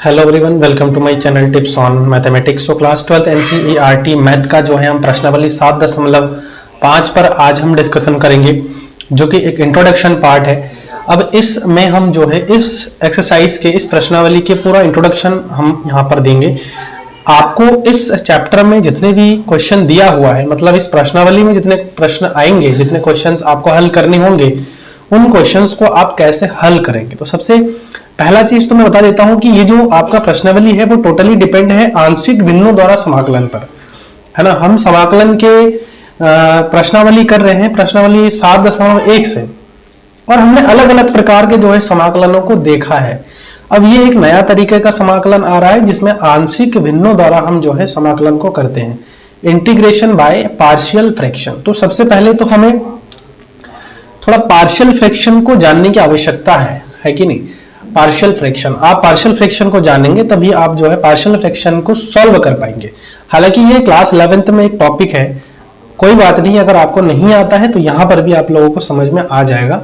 Hello everyone, welcome to my channel tips on mathematics. तो class 12 NCERT math का जो है हम प्रश्नावली 7.5 पर आज हम डिस्कशन करेंगे, जो कि एक इंट्रोडक्शन पार्ट है। अब इसमें हम जो है इस एक्सरसाइज के इस प्रश्नावली के पूरा इंट्रोडक्शन हम यहाँ पर देंगे। आपको इस चैप्टर में जितने भी क्वेश्चन दिया हुआ है, मतलब इस प्रश्नावली में जितने प्रश्न आएंगे, जितने क्वेश्चंस आपको हल करने होंगे, उन क्वेश्चंस को आप कैसे हल करेंगे। तो सबसे पहला चीज तो मैं बता देता हूं कि ये जो आपका प्रश्नावली है वो टोटली डिपेंड है आंशिक भिन्नों द्वारा समाकलन पर, है ना। हम समाकलन के प्रश्नावली कर रहे हैं, प्रश्नावली 7.1 से, और हमने अलग अलग प्रकार के जो है समाकलनों को देखा है। अब ये एक नया तरीके का समाकलन आ रहा है जिसमें आंशिक भिन्नों द्वारा हम जो है समाकलन को करते हैं, इंटीग्रेशन बाय पार्शियल फ्रैक्शन। तो सबसे पहले तो हमें थोड़ा पार्शियल फ्रैक्शन को जानने की आवश्यकता है कि नहीं। पार्शियल फ्रैक्शन, आप पार्शियल फ्रैक्शन को जानेंगे तभी आप जो है पार्शियल फ्रैक्शन को सॉल्व कर पाएंगे। हालांकि ये क्लास 11th में एक टॉपिक है, कोई बात नहीं, अगर आपको नहीं आता है तो यहां पर भी आप लोगों को समझ में आ जाएगा।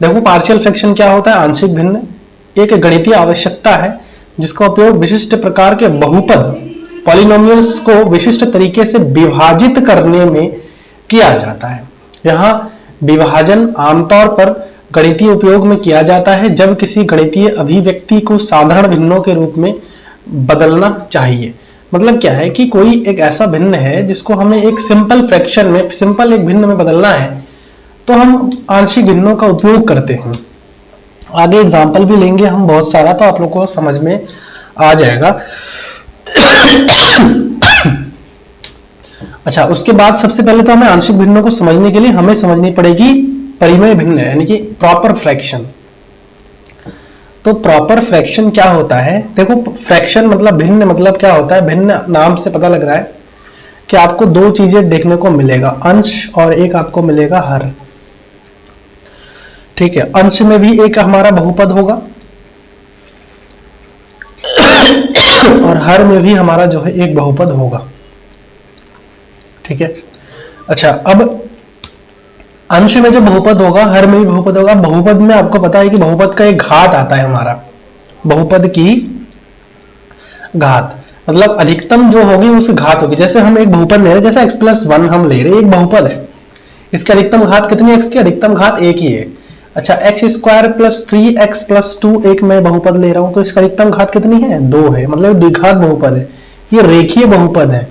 देखो, पार्शियल फ्रैक्शन क्या होता है। आंशिक भिन्न एक गणितीय आवश्यकता है जिसका उपयोग विशिष्ट प्रकार के बहुपद पॉलिनोमियल्स को विशिष्ट तरीके से विभाजित करने में किया जाता है। यहाँ विभाजन आमतौर पर गणितीय उपयोग में किया जाता है जब किसी गणितीय अभिव्यक्ति को साधारण भिन्नों के रूप में बदलना चाहिए। मतलब क्या है कि कोई एक ऐसा भिन्न है जिसको हमें एक सिंपल फ्रैक्शन में, सिंपल एक भिन्न में बदलना है, तो हम आंशिक भिन्नों का उपयोग करते हैं। आगे एग्जाम्पल भी लेंगे हम बहुत सारा, तो आप लोग को समझ में आ जाएगा। अच्छा, उसके बाद सबसे पहले तो हमें आंशिक भिन्नों को समझने के लिए हमें समझनी पड़ेगी परिमेय भिन्न, यानी कि प्रॉपर फ्रैक्शन। तो प्रॉपर फ्रैक्शन क्या होता है। देखो, फ्रैक्शन मतलब भिन्न, मतलब क्या होता है। भिन्न नाम से पता लग रहा है कि आपको दो चीजें देखने को मिलेगा, अंश और एक आपको मिलेगा हर। ठीक है, अंश में भी एक हमारा बहुपद होगा और हर में भी हमारा जो है एक बहुपद होगा। ठीक है। अच्छा, अब अंश में जो बहुपद होगा, हर में भी बहुपद होगा। बहुपद में आपको पता है कि बहुपद का एक घात आता है हमारा, बहुपद की घात, मतलब अधिकतम जो होगी उस घात होगी। जैसे हम एक बहुपद ले रहे हैं, जैसे x+1 हम ले रहे हैं, एक बहुपद है, इसकी अधिकतम घात कितनी है। x की अधिकतम घात एक ही है। अच्छा, x² + 3x + 2 एक मैं बहुपद ले रहा हूं, तो इसका अधिकतम घात कितनी है, 2 है, मतलब द्विघात बहुपद है। ये रेखीय बहुपद है,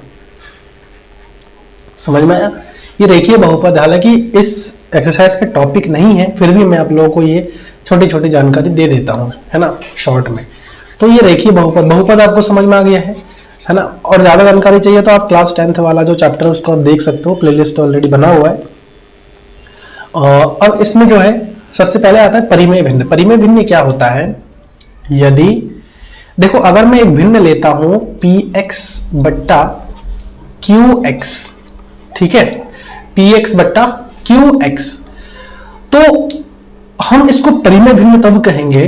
समझ में आया। ये रेखीय बहुपद, हालांकि इस एक्सरसाइज का टॉपिक नहीं है, फिर भी मैं आप लोगों को ये छोटी छोटी जानकारी दे देता हूं, है ना, शॉर्ट में। तो ये रेखीय बहुपद, बहुपद आपको समझ में आ गया है ना। और ज्यादा जानकारी चाहिए तो आप क्लास 10th वाला जो चैप्टर है उसको आप देख सकते हो, प्लेलिस्ट ऑलरेडी बना हुआ है। अब इसमें जो है सबसे पहले आता है परिमेय भिन्न। परिमेय भिन्न क्या होता है। यदि देखो, अगर मैं एक भिन्न लेता हूं px बट्टा qx, ठीक है, px बट्टा qx, तो हम इसको परिमेय भिन्न तब कहेंगे,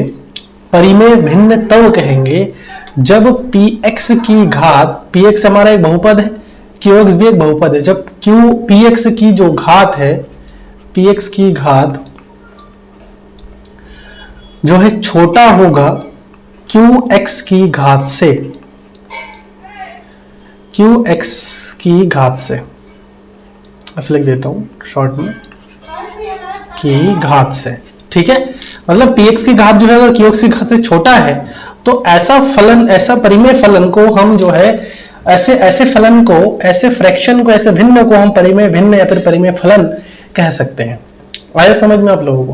परिमेय भिन्न तब कहेंगे जब px की घात, px हमारा एक बहुपद है, qx भी एक बहुपद है, जब px की जो घात है, px की घात जो है छोटा होगा qx की घात से, qx की घात से, ऐसे लिख देता हूं शॉर्ट में, की घात से। ठीक है, मतलब px की घात जो है अगर qx की घात से छोटा है तो ऐसा फलन, ऐसा परिमेय फलन को हम जो है ऐसे फलन को, ऐसे फ्रैक्शन को, ऐसे भिन्न को हम परिमेय भिन्न या फिर परिमेय फलन कह सकते हैं। आया समझ में आप लोगों को।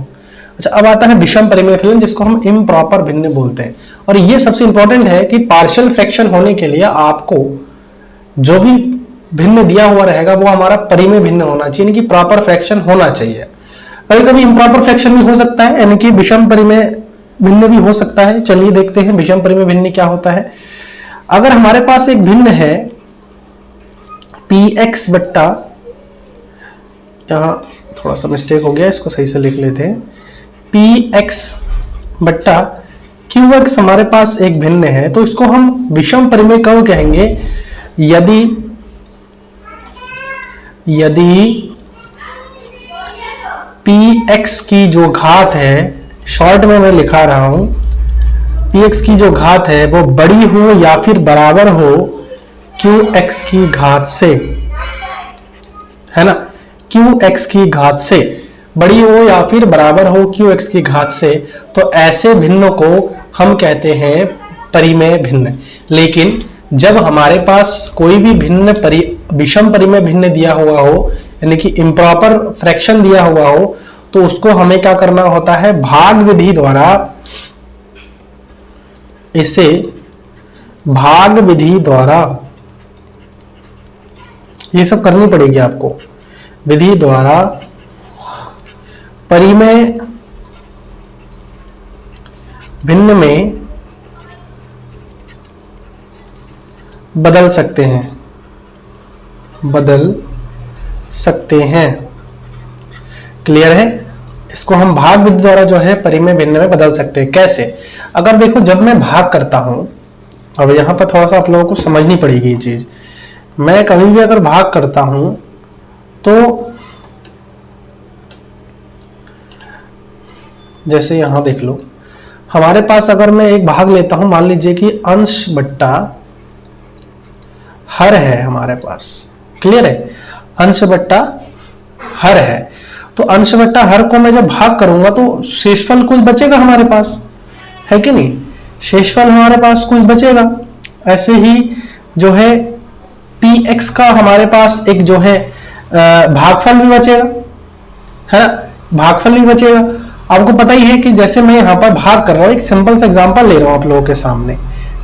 अच्छा, अब आता है विषम परिमेय फलन, जिसको हम इम्प्रॉपर भिन्न बोलते हैं। और ये सबसे इंपॉर्टेंट है कि पार्शियल फ्रैक्शन होने के लिए आपको जो भी भिन्न दिया हुआ रहेगा वो हमारा परिमेय भिन्न होना चाहिए, यानी कि प्रॉपर फ्रैक्शन होना चाहिए। कभी कभी इम्प्रॉपर फ्रैक्शन भी हो सकता है, यानी कि विषम परिमेय भिन्न भी हो सकता है। चलिए देखते हैं विषम परिमेय भिन्न क्या होता है। अगर हमारे पास एक भिन्न है px बट्टा, यहां थोड़ा सा मिस्टेक हो गया, इसको सही से लिख लेते हैं, px बट्टा qx हमारे पास एक भिन्न है, तो इसको हम विषम परिमेय कब कहेंगे। यदि px की जो घात है, शॉर्ट में मैं लिखा रहा हूं, px की जो घात है वो बड़ी हो या फिर बराबर हो qx की घात से, है ना, qx की घात से बड़ी हो या फिर बराबर हो qx की घात से, तो ऐसे भिन्न को हम कहते हैं परिमेय भिन्न। लेकिन जब हमारे पास कोई भी भिन्न विषम परिमेय भिन्न दिया हुआ हो, यानी कि इम्प्रॉपर फ्रैक्शन दिया हुआ हो, तो उसको हमें क्या करना होता है, भाग विधि द्वारा, इसे भाग विधि द्वारा ये सब करनी पड़ेगी आपको, विधि द्वारा परिमेय भिन्न में बदल सकते हैं, बदल सकते हैं। क्लियर है? इसको हम भाग विधि द्वारा जो है परिमेय भिन्न में बदल सकते हैं। कैसे? अगर देखो, जब मैं भाग करता हूं, अब यहां पर थोड़ा सा आप लोगों को समझनी पड़ेगी ये चीज। मैं कभी भी अगर भाग करता हूं तो जैसे यहां देख लो, हमारे पास अगर मैं एक भाग लेता हूं, मान लीजिए कि अंश बट्टा हर है हमारे पास। क्लियर है? अंश बट्टा हर है, तो अंश बट्टा हर को मैं जब भाग करूंगा तो शेषफल कुछ बचेगा हमारे पास, है कि नहीं? शेषफल हमारे पास कुछ बचेगा। ऐसे ही जो है px का हमारे पास एक जो है भागफल भी बचेगा, है ना, भागफल भी बचेगा। आपको पता ही है कि जैसे मैं यहाँ पर भाग कर रहा हूँ, एक सिंपल सा एग्जांपल ले रहा हूँ आप लोगों के सामने,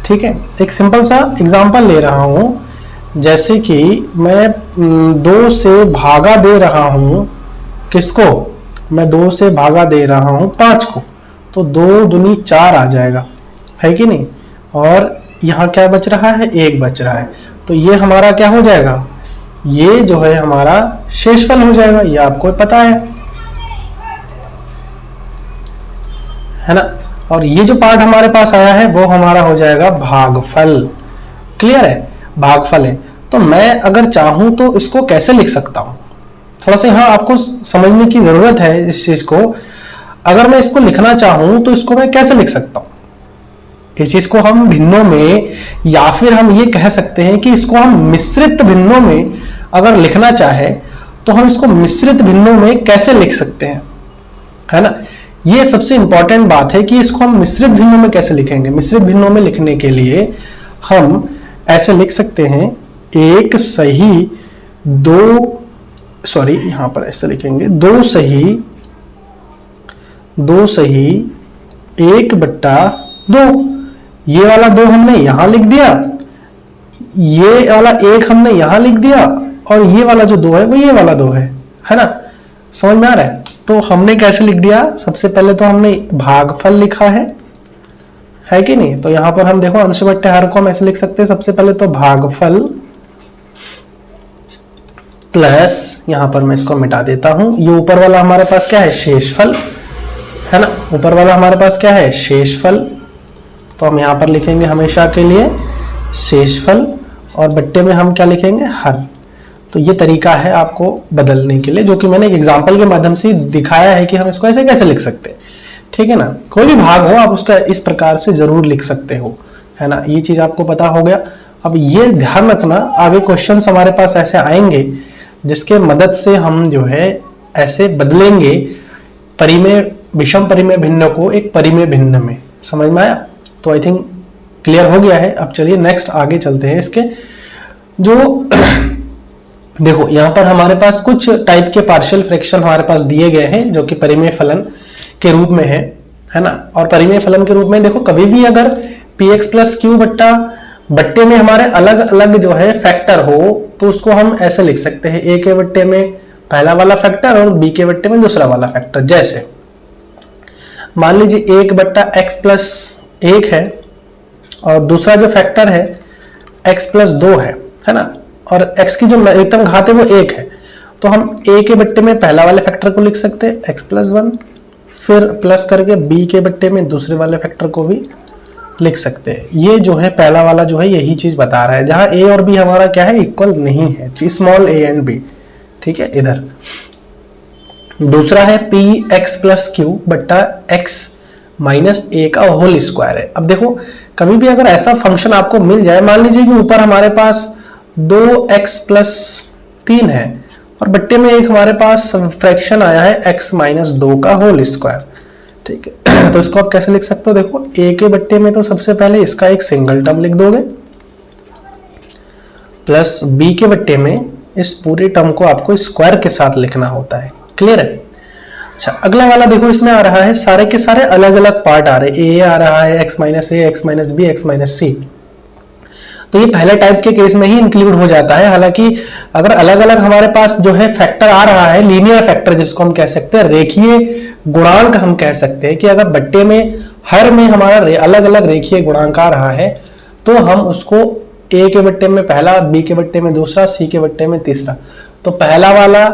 ठीक है, एक सिंपल सा एग्जांपल ले रहा हूँ। जैसे कि मैं 2 से भागा दे रहा हूँ, किसको? मैं 2 से भागा दे रहा हूँ 5 को, तो 2 दूनी 4 आ जाएगा, है कि नहीं? और यहाँ क्या बच रहा है? 1 बच रहा है, तो ये हमारा क्या हो जाएगा? ये जो है हमारा शेषफल हो जाएगा। ये आपको पता है ना? और ये जो पार्ट हमारे पास आया है वो हमारा हो जाएगा भागफल। क्लियर है? भागफल है। तो मैं अगर चाहूं तो इसको कैसे लिख सकता हूं? थोड़ा सा यहाँ आपको समझने की जरूरत है इस चीज को। अगर मैं इसको लिखना चाहूं तो इसको मैं कैसे लिख सकता हूं? इस चीज को हम भिन्नों में, या फिर हम ये कह सकते हैं कि इसको हम मिश्रित भिन्नों में अगर लिखना चाहे तो हम इसको मिश्रित भिन्नों में कैसे लिख सकते हैं, है ना? ये सबसे इंपॉर्टेंट बात है कि इसको हम मिश्रित भिन्नों में कैसे लिखेंगे। मिश्रित भिन्नों में लिखने के लिए हम ऐसे लिख सकते हैं, एक सही यहां पर ऐसे लिखेंगे, 2 सही 1/2। ये वाला 2 हमने यहां लिख दिया, ये वाला 1 हमने यहां लिख दिया, और ये वाला जो 2 है वो ये वाला 2 है ना? समझ में आ रहा है? तो हमने कैसे लिख दिया? सबसे पहले तो हमने भागफल लिखा है कि नहीं? तो यहां पर हम देखो अंश बट्टे हर को हम ऐसे लिख सकते हैं, सबसे पहले तो भागफल प्लस, यहां पर मैं इसको मिटा देता हूं, ये ऊपर वाला हमारे पास क्या है? शेषफल, है ना? ऊपर वाला हमारे पास क्या है? शेषफल। तो हम यहां पर लिखेंगे हमेशा के लिए शेषफल, और बट्टे में हम क्या लिखेंगे? हर। तो ये तरीका है आपको बदलने के लिए, जो कि मैंने एक एग्जांपल के माध्यम से दिखाया है कि हम इसको ऐसे कैसे लिख सकते हैं। ठीक है ना? कोई भी भाग हो आप उसका इस प्रकार से जरूर लिख सकते हो, है ना? ये चीज आपको पता हो गया। अब ये ध्यान रखना, आगे क्वेश्चंस हमारे पास ऐसे आएंगे जिसके मदद से हम जो है ऐसे बदलेंगे परिमेय, विषम परिमेय भिन्न को एक परिमेय भिन्न में। समझ में आया? तो आई थिंक क्लियर हो गया है। अब चलिए नेक्स्ट आगे चलते हैं। इसके जो देखो यहाँ पर हमारे पास कुछ टाइप के पार्शियल फ्रैक्शन हमारे पास दिए गए हैं जो कि परिमेय फलन के रूप में है ना? और परिमेय फलन के रूप में देखो, कभी भी अगर px प्लस क्यू बट्टे में हमारे अलग अलग जो है फैक्टर हो तो उसको हम ऐसे लिख सकते हैं, a के बट्टे में पहला वाला फैक्टर और b के बट्टे में दूसरा वाला फैक्टर। जैसे मान लीजिए 1/x प्लस 1 है और दूसरा जो फैक्टर है x प्लस 2 है ना? और x की जो अधिकतम घात है वो 1 है, तो हम a के बट्टे में पहला वाले फैक्टर को लिख सकते हैं x प्लस 1, फिर प्लस करके b के बट्टे में दूसरे वाले फैक्टर को भी लिख सकते हैं। ये जो है पहला वाला जो है यही चीज बता रहा है, जहां a और b हमारा क्या है? इक्वल नहीं है, स्मॉल a एंड b। ठीक है? इधर दूसरा है px प्लस क्यू बट्टा x माइनस ए का होल स्क्वायर है। अब देखो कभी भी अगर ऐसा फंक्शन आपको मिल जाए, मान लीजिए कि ऊपर हमारे पास 2x+3 है और बट्टे में एक हमारे पास फ्रैक्शन आया है x-2 का होल स्क्वायर, ठीक है। तो इसको आप कैसे लिख सकते हो, देखो a के बट्टे में तो सबसे पहले इसका एक सिंगल टर्म लिख दोगे, प्लस b के बट्टे में इस पूरे टर्म को आपको स्क्वायर के साथ लिखना होता है। क्लियर है? अच्छा, अगला वाला देखो, इसमें आ रहा है सारे के सारे अलग अलग पार्ट आ रहे हैं, a आ रहा है, x-a, x-b, x-c। तो ये पहले टाइप के केस में ही इंक्लूड हो जाता है। हालांकि अगर अलग अलग हमारे पास जो है फैक्टर आ रहा है, लीनियर फैक्टर जिसको हम कह सकते हैं, रेखीय गुणांक हम कह सकते हैं, कि अगर बट्टे में हर में हमारा अलग अलग रेखीय गुणांक आ रहा है तो हम उसको a के बट्टे में पहला, b के बट्टे में दूसरा, c के बट्टे में तीसरा, तो पहला वाला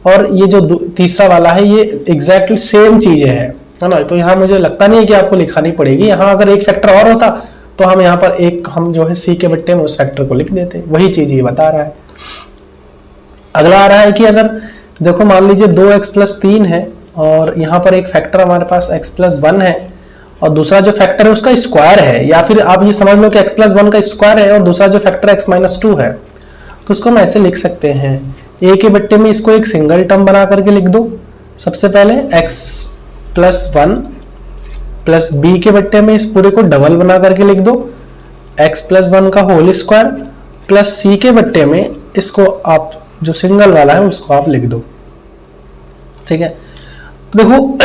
और ये जो तीसरा वाला है ये एग्जैक्टली सेम चीजें है ना। तो यहाँ मुझे लगता नहीं है कि आपको लिखानी पड़ेगी। यहाँ अगर एक फैक्टर और होता तो हम यहाँ पर एक हम जो है सी के बट्टे में उस फैक्टर को लिख देते, वही चीज ये बता रहा है। अगला आ रहा है कि अगर देखो मान लीजिए 2x+3 है और यहाँ पर एक फैक्टर हमारे पास x+1 है और दूसरा जो फैक्टर है उसका स्क्वायर है, या फिर आप ये समझ लो कि x+1 का स्क्वायर है और दूसरा जो फैक्टर x-2 है, तो उसको हम ऐसे लिख सकते हैं, a के बट्टे में इसको एक सिंगल टर्म बना करके लिख दो। सबसे पहले x+1 प्लस b के बट्टे में इस पूरे को डबल बना करके लिख दो, x+1 का होल स्क्वायर प्लस c के बट्टे में इसको आप जो सिंगल वाला है उसको आप लिख दो। ठीक है, तो देखो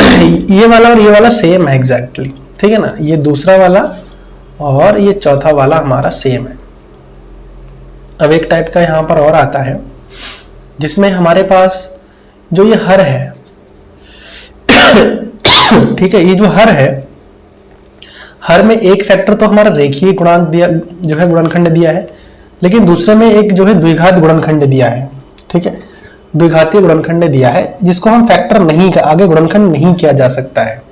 ये वाला और ये वाला सेम है एग्जैक्टली, ठीक है ना। ये दूसरा वाला और ये चौथा वाला हमारा सेम है। अब एक टाइप का यहां पर और आता है जिसमें हमारे पास जो ये हर है ठीक है, ये जो हर है, हर में एक फैक्टर तो हमारा रेखीय गुणांक दिया जो है गुणनखंड दिया है, लेकिन दूसरे में एक जो है द्विघात गुणनखंड दिया है। ठीक है, द्विघातीय गुणनखंड दिया है जिसको हम फैक्टर नहीं का आगे गुणनखंड नहीं किया जा सकता है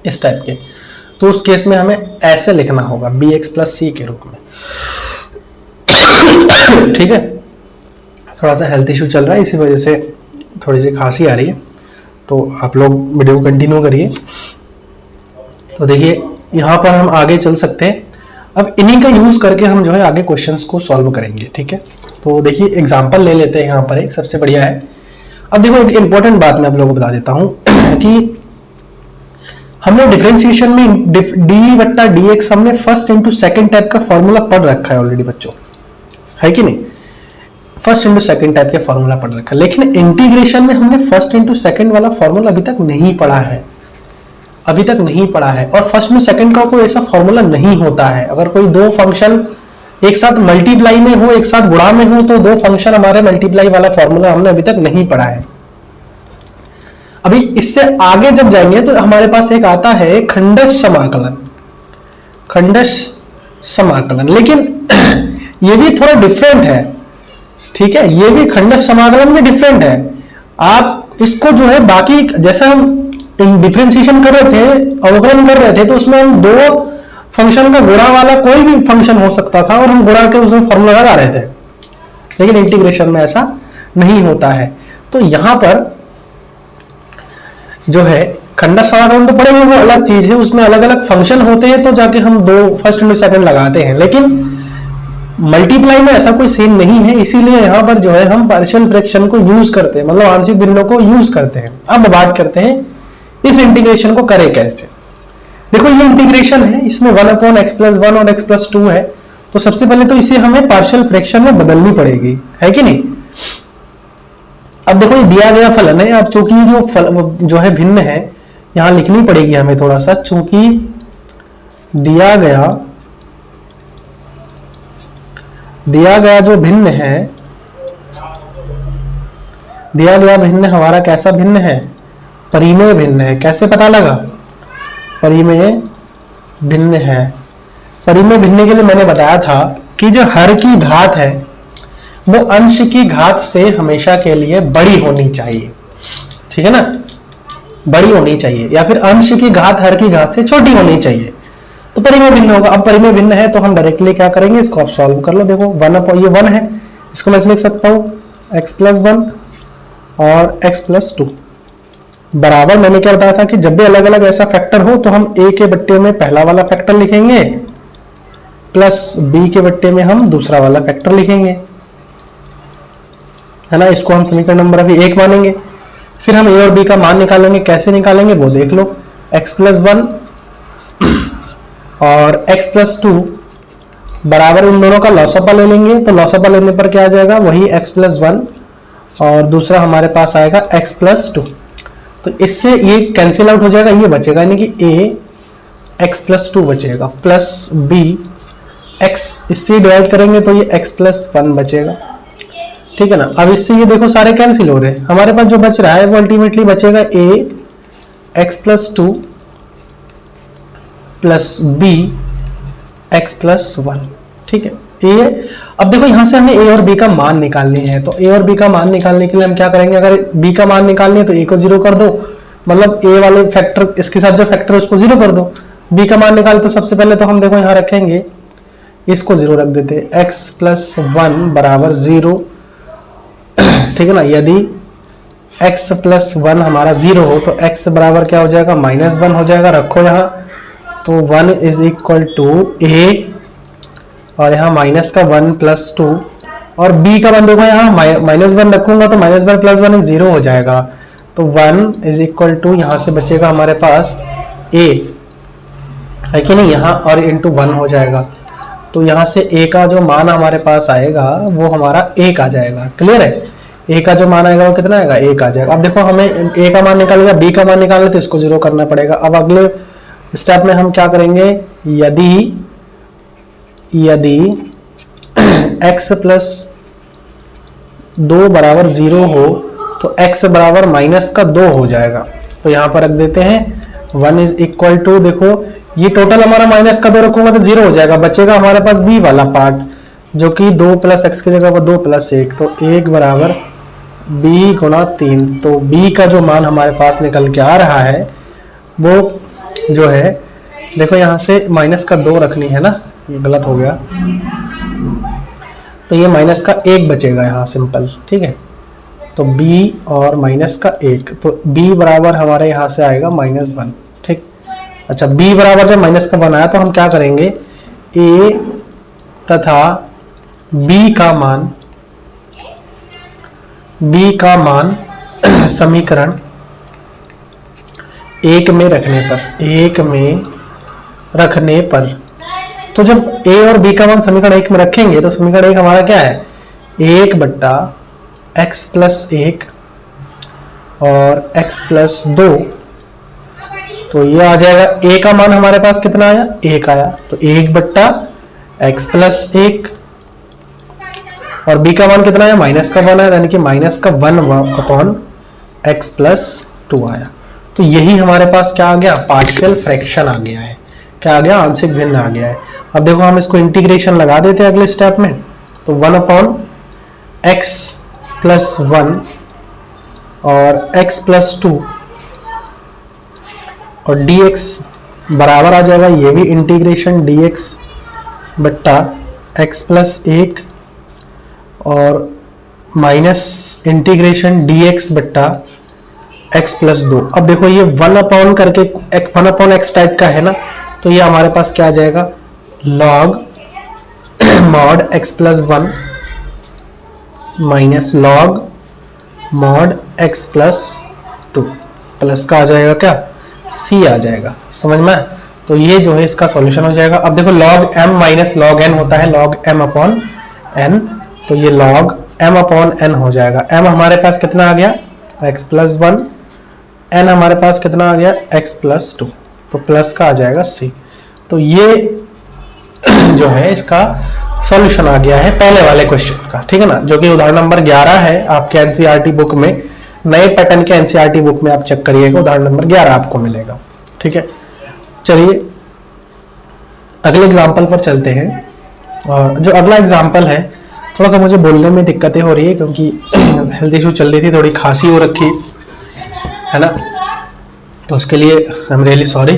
इस टाइप के। तो उस केस में हमें ऐसे लिखना होगा bx+c के रूप में। ठीक है, थोड़ा सा हेल्थ इशू चल रहा है, इसी वजह से थोड़ी सी खांसी आ रही है, तो आप लोग वीडियो कंटिन्यू करिए। तो देखिए यहाँ पर हम आगे चल सकते हैं। अब इन्हीं का यूज करके हम जो है आगे क्वेश्चंस को सॉल्व करेंगे। ठीक है, तो देखिए एग्जांपल ले लेते हैं यहाँ पर, एक सबसे बढ़िया है। अब देखो एक इंपॉर्टेंट बात मैं आप लोगों को बता देता हूँ कि हमने डिफरेंशिएशन में d/dx हमने फर्स्ट इंटू सेकंड टाइप का फॉर्मूला पढ़ रखा है ऑलरेडी बच्चों, है कि नहीं। फर्स्ट इंटू सेकंड टाइप के फॉर्मूला पढ़ रखा है, लेकिन इंटीग्रेशन में हमने फर्स्ट इंटू सेकंड वाला फॉर्मूला अभी तक नहीं पढ़ा है, अभी तक नहीं पढ़ा है। और फर्स्ट में सेकंड का कोई ऐसा फॉर्मूला नहीं होता है। अगर कोई दो फंक्शन एक साथ मल्टीप्लाई में हो, एक साथ गुणा में हो, तो दो फंक्शन हमारे मल्टीप्लाई वाला फॉर्मूला हमने अभी तक नहीं पढ़ा है। अभी इससे आगे जब जाएंगे तो हमारे पास एक आता है खंडश समाकलन, खंडश समाकलन, लेकिन ये भी थोड़ा डिफरेंट है। ठीक है, ये भी खंडश समाकलन भी डिफरेंट है। आप इसको जो है बाकी जैसा हम डिफरेंशिएशन कर रहे थे, अवकलन कर रहे थे, तो उसमें हम दो फंक्शन का गुणा वाला कोई भी फंक्शन हो सकता था और हम गुणा के उसमें फॉर्मूला लगा रहे थे, लेकिन इंटीग्रेशन में ऐसा नहीं होता है। तो यहां पर जो है खंडश समाकलन तो पढ़ेंगे, वो अलग चीज है, उसमें अलग अलग फंक्शन होते हैं, तो जाके हम दो फर्स्ट इंटू सेकंड लगाते हैं। लेकिन मल्टीप्लाई में ऐसा कोई सीन नहीं है, इसीलिए यहां पर जो है हम पार्शियल फ्रैक्शन को यूज करते हैं, मतलब आंशिक भिन्नों को यूज करते हैं। अब बात करते हैं इस इंटीग्रेशन को करें कैसे। देखो ये इंटीग्रेशन है, इसमें 1/x+1 और x+2 है, तो सबसे पहले तो इसे हमें पार्शियल फ्रैक्शन में बदलनी पड़ेगी, है कि नहीं। अब देखो ये दिया गया फलन है, अब चूंकि जो है भिन्न है, यहां लिखनी पड़ेगी हमें थोड़ा सा, चूंकि दिया गया जो भिन्न है, दिया गया भिन्न हमारा कैसा भिन्न है, परिमेय भिन्न है। कैसे पता लगा, परिमेय भिन्न है। परिमेय भिन्न के लिए मैंने बताया था कि जो हर की घात है वो अंश की घात से हमेशा के लिए बड़ी होनी चाहिए, ठीक है ना, बड़ी होनी चाहिए, या फिर अंश की घात हर की घात से छोटी होनी चाहिए, तो परिमेय भिन्न होगा। अब परिमेय भिन्न है तो हम डायरेक्टली क्या करेंगे, इसको आप सॉल्व कर लो। देखो ये 1 है, इसको मैं लिख सकता हूं x+1 और x+2, बराबर मैंने क्या बताया था कि जब भी अलग अलग ऐसा फैक्टर हो तो हम a के बट्टे में पहला वाला फैक्टर लिखेंगे प्लस b के बट्टे में हम दूसरा वाला फैक्टर लिखेंगे, है ना। इसको हम समीकरण नंबर अभी 1 मानेंगे। फिर हम a और b का मान निकालेंगे, कैसे निकालेंगे वो देख लो। x प्लस 1 और x प्लस 2 बराबर इन दोनों का लॉसअपा ले लेंगे, तो लॉसअपा लेने पर क्या आ जाएगा, वही x प्लस 1 और दूसरा हमारे पास आएगा x प्लस 2। तो इससे ये कैंसिल आउट हो जाएगा, ये बचेगा यानी कि a x प्लस 2 बचेगा प्लस b x, इससे डिवाइड करेंगे तो ये x प्लस 1 बचेगा, ठीक है ना। अब इससे ये देखो सारे कैंसिल हो रहे हैं, हमारे पास जो बच रहा है वो अल्टीमेटली बचेगा a x plus 2 plus b x plus 1, ठीक है। ये अब देखो यहां से हमें a और b का मान निकालने हैं, तो a और b का मान निकालने के लिए हम क्या करेंगे, अगर b का मान निकालने है तो a को 0 कर दो, मतलब a वाले फैक्टर इसके साथ जो फैक्टर है उसको 0 कर दो। b का मान निकाल तो सबसे पहले तो हम देखो यहां रखेंगे, इसको 0 रख देते, x प्लस 1 बराबर 0, ठीक है ना। यदि x प्लस 1 हमारा 0 हो तो x बराबर क्या हो जाएगा, -1 हो जाएगा, रखो यहाँ। तो 1 इज इक्वल टू a और यहाँ माइनस का 1 प्लस 2 और b का मान देखो यहाँ -1 रखूंगा तो -1 प्लस 1 0 हो जाएगा, तो 1 इज इक्वल टू यहाँ से बचेगा हमारे पास a, है कि नहीं, यहाँ और इंटू 1 हो जाएगा, तो यहाँ से a का जो मान हमारे पास आएगा वो हमारा 1 आ जाएगा। क्लियर है, a का जो मान आएगा वो कितना आएगा, 1 आ जाएगा। अब देखो हमें a का मान निकालेगा, b का मान निकालना तो इसको 0 करना पड़ेगा। अब अगले स्टेप में हम क्या करेंगे, यदि x प्लस 2 बराबर 0 हो तो x बराबर -2 हो जाएगा, तो यहाँ पर रख देते हैं 1 इज इक्वल टू, देखो ये टोटल हमारा -2 रखूंगा तो 0 हो जाएगा, बचेगा हमारे पास b वाला पार्ट जो कि 2 प्लस x की जगह पर 2 प्लस 1, तो 1 बराबर b गुणा 3। तो b का जो मान हमारे पास निकल के आ रहा है वो जो है, देखो यहाँ से -2 रखनी है ना, ये गलत हो गया, तो ये -1 बचेगा यहाँ सिंपल, ठीक है। तो b और -1, तो b बराबर हमारे यहाँ से आएगा -1, ठीक। अच्छा, b बराबर जब -1 आया तो हम क्या करेंगे, a तथा b का मान समीकरण 1 में रखने पर, तो जब a और b का मान समीकरण 1 में रखेंगे तो समीकरण 1 हमारा क्या है, 1 बट्टा x प्लस 1 और x प्लस 2, तो ये आ जाएगा। a का मान हमारे पास कितना आया, 1 आया, तो 1 बट्टा x प्लस 1 और b का मान कितना आया, -1 आया, यानी कि -1 अपॉन x प्लस 2 आया। तो यही हमारे पास क्या आ गया, पार्शियल फ्रैक्शन आ गया है, क्या आ गया, आंशिक भिन्न आ गया है। अब देखो हम इसको इंटीग्रेशन लगा देते हैं अगले स्टेप में, तो 1 अपॉन x प्लस 1 और x प्लस 2 और dx बराबर आ जाएगा, ये भी इंटीग्रेशन dx बट्टा x प्लस 1 और माइनस इंटीग्रेशन dx बट्टा x प्लस 2। अब देखो ये 1 अपॉन करके 1 अपॉन x टाइप का है ना, तो ये हमारे पास क्या आ जाएगा, log mod x plus 1 minus log mod x plus 2, plus का आ जाएगा क्या, c आ जाएगा, समझ में। तो ये जो है इसका सॉल्यूशन हो जाएगा। अब देखो log m minus log n होता है log m अपॉन n, तो ये log m अपॉन n हो जाएगा। m हमारे पास कितना आ गया, x प्लस 1, n हमारे पास कितना आ गया, x प्लस 2, तो प्लस का आ जाएगा c। तो ये जो है इसका सॉल्यूशन आ गया है पहले वाले क्वेश्चन का, ठीक है ना, जो कि उदाहरण नंबर 11 है आपके एनसीईआरटी बुक में, नए पैटर्न के एनसीईआरटी बुक में आप चेक करिएगा, उदाहरण नंबर 11 आपको मिलेगा, ठीक है। चलिए अगले एग्जांपल पर चलते हैं। और जो अगला एग्जांपल है, थोड़ा सा मुझे बोलने में दिक्कतें हो रही है क्योंकि हेल्थ इशू चल रही थी, थोड़ी खांसी हो रखी है ना, तो उसके लिए आई एम रियली सॉरी,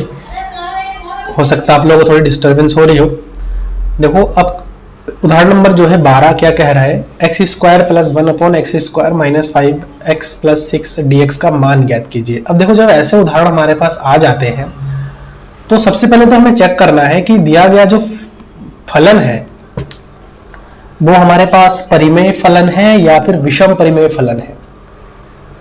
हो सकता है आप लोगों को थोड़ी डिस्टर्बेंस हो रही हो। देखो अब उदाहरण नंबर जो है 12 क्या कह रहा है, x square plus 1/x² minus 5x plus 6 dx का मान ज्ञात कीजिए। अब देखो जब ऐसे उदाहरण हमारे पास आ जाते हैं तो सबसे पहले तो हमें चेक करना है कि दिया गया जो फलन है वो हमारे पास परिमेय फलन है या फिर विषम परिमेय फलन है।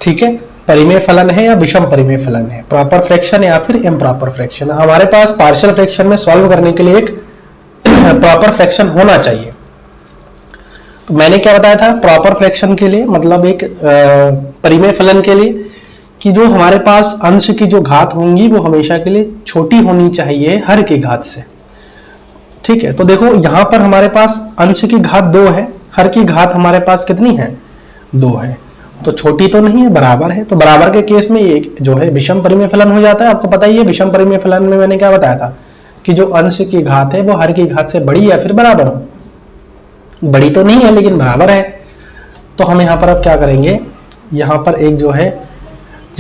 ठीक है, परिमेय फलन है या विषम परिमेय फलन है, प्रॉपर फ्रैक्शन या फिर इम्प्रॉपर फ्रैक्शन। हमारे पास पार्शियल फ्रैक्शन में सॉल्व करने के लिए एक प्रॉपर फ्रैक्शन होना चाहिए। तो मैंने क्या बताया था प्रॉपर फ्रैक्शन के लिए, मतलब एक परिमेय फलन के लिए, कि जो हमारे पास अंश की जो घात होंगी वो हमेशा के लिए छोटी होनी चाहिए हर की घात से। ठीक है, तो देखो यहां पर हमारे पास अंश की घात 2 है, हर की घात हमारे पास कितनी है 2 है, तो छोटी तो नहीं है, बराबर है। तो बराबर के केस में ये जो है विषम परिमेय फलन हो जाता है। आपको पता ही है विषम परिमेय फलन में मैंने क्या बताया था कि जो अंश की घात है वो हर की घात से बड़ी या फिर बराबर हो। बड़ी तो नहीं है लेकिन बराबर है। तो हम यहाँ पर अब क्या करेंगे, यहाँ पर एक जो है,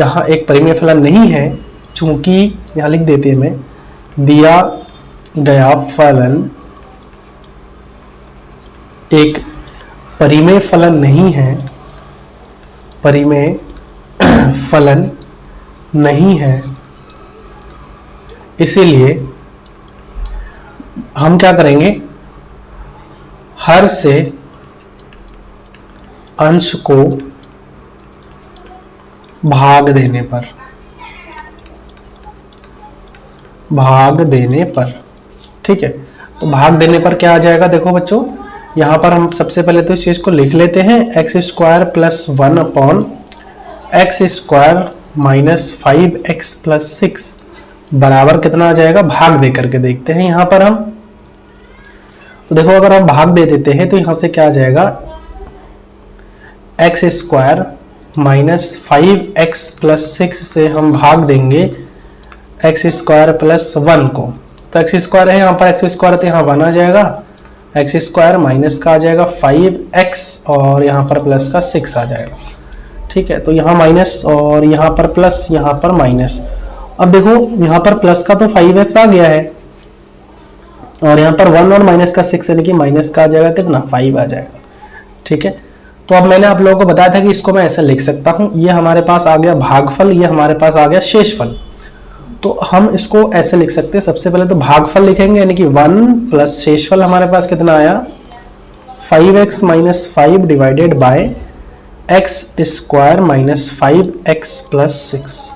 यहाँ एक परिमेय फलन नहीं है, चूंकि यहाँ लिख देते हैं मैं, दिया गया फलन एक परिमेय फलन नहीं है, परिमेय फलन नहीं है, इसीलिए हम क्या करेंगे, हर से अंश को भाग देने पर, ठीक है, तो भाग देने पर क्या आ जाएगा, देखो बच्चों यहां पर हम सबसे पहले तो इस चीज को लिख लेते हैं, x² plus 1/x² minus 5x plus 6 बराबर कितना आ जाएगा, भाग दे करके देखते हैं यहां पर हम। तो देखो अगर हम भाग दे देते हैं तो यहां से क्या आ जाएगा, x² माइनस 5x प्लस 6 से हम भाग देंगे x² प्लस 1 को। तो x² है यहाँ पर, x² तो यहाँ 1 आ जाएगा, x² माइनस का आ जाएगा 5x और यहाँ पर प्लस का 6 आ जाएगा। ठीक है, तो यहाँ माइनस और यहाँ पर प्लस, यहाँ पर माइनस। अब देखो यहाँ पर प्लस का तो 5x आ गया है और यहाँ पर 1 और माइनस का 6 यानी कि माइनस का आ जाएगा कितना, 5 आ जाएगा। ठीक है, तो अब मैंने आप लोगों को बताया था कि इसको मैं ऐसे लिख सकता हूँ, ये हमारे पास आ गया भागफल, ये हमारे पास आ गया शेषफल। तो हम इसको ऐसे लिख सकते हैं, सबसे पहले तो भागफल लिखेंगे यानी कि 1 प्लस शेषफल हमारे पास कितना आया 5x minus 5 divided by x² minus 5x plus 6।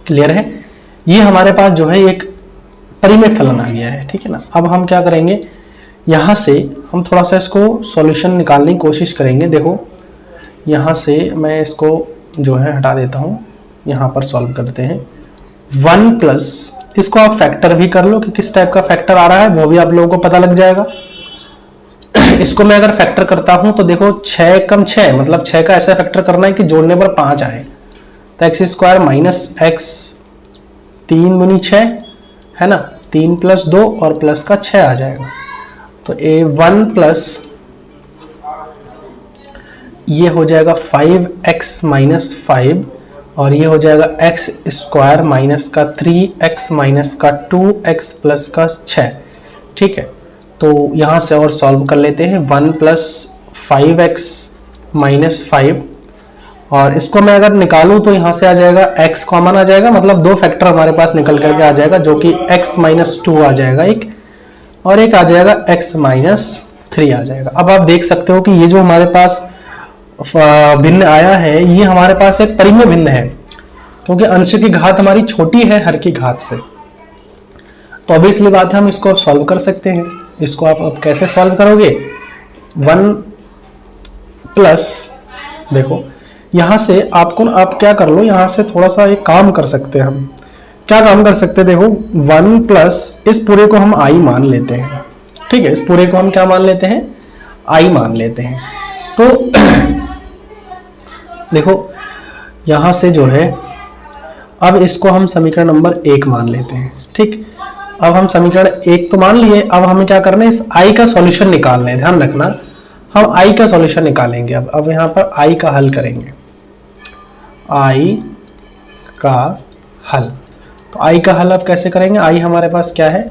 Clear है, ये हमारे पास जो है एक परिमेय फलन आ गया है। ठीक है ना, अब हम क्या करेंगे, यहां से हम थोड़ा सा इसको सॉल्यूशन निकालने की कोशिश करेंगे। देखो यहां से मैं इसको जो है हटा देता हूं, यहाँ पर सॉल्व करते हैं 1 प्लस, इसको आप फैक्टर भी कर लो कि किस टाइप का फैक्टर आ रहा है वो भी आप लोगों को पता लग जाएगा। इसको मैं अगर फैक्टर करता हूं तो देखो 6 कम 6, मतलब 6 का ऐसा फैक्टर करना है कि जोड़ने पर 5 आए। तो x² माइनस x 3 दूनी 6 है ना, 3 प्लस 2 और प्लस का 6 आ जाएगा। तो a1 प्लस ये हो जाएगा 5x माइनस 5 और ये हो जाएगा x² माइनस का 3x माइनस का 2x प्लस का 6। ठीक है, तो यहाँ से और सॉल्व कर लेते हैं 1 प्लस 5x माइनस 5 और इसको मैं अगर निकालूं तो यहाँ से आ जाएगा x कॉमन आ जाएगा, मतलब 2 फैक्टर हमारे पास निकल करके आ जाएगा जो कि x माइनस 2 आ जाएगा एक, और एक आ जाएगा x माइनस 3 आ जाएगा। अब आप देख सकते हो कि ये जो हमारे पास भिन्न आया है ये हमारे पास एक परिमेय भिन्न है, क्योंकि अंश की घात हमारी छोटी है हर की घात से। तो अब इसलिए बात है हम इसको सॉल्व कर सकते हैं। इसको आप अब कैसे सॉल्व करोगे, 1 प्लस, देखो यहां से आपको आप क्या कर लो, यहां से थोड़ा सा एक काम कर सकते हैं। हम क्या काम कर सकते हैं, देखो 1 प्लस इस पूरे को हम i मान लेते हैं। ठीक है, इस पूरे को हम क्या मान लेते हैं, i मान लेते हैं। तो देखो यहां से जो है अब इसको हम समीकरण नंबर 1 मान लेते हैं। ठीक, अब हम समीकरण 1 तो मान लिए, अब हमें क्या करना है, इस i का सॉल्यूशन निकालना है। ध्यान रखना, हम i का सॉल्यूशन निकालेंगे। अब यहाँ पर i का हल करेंगे, i का हल। तो i का हल अब कैसे करेंगे, i हमारे पास क्या है,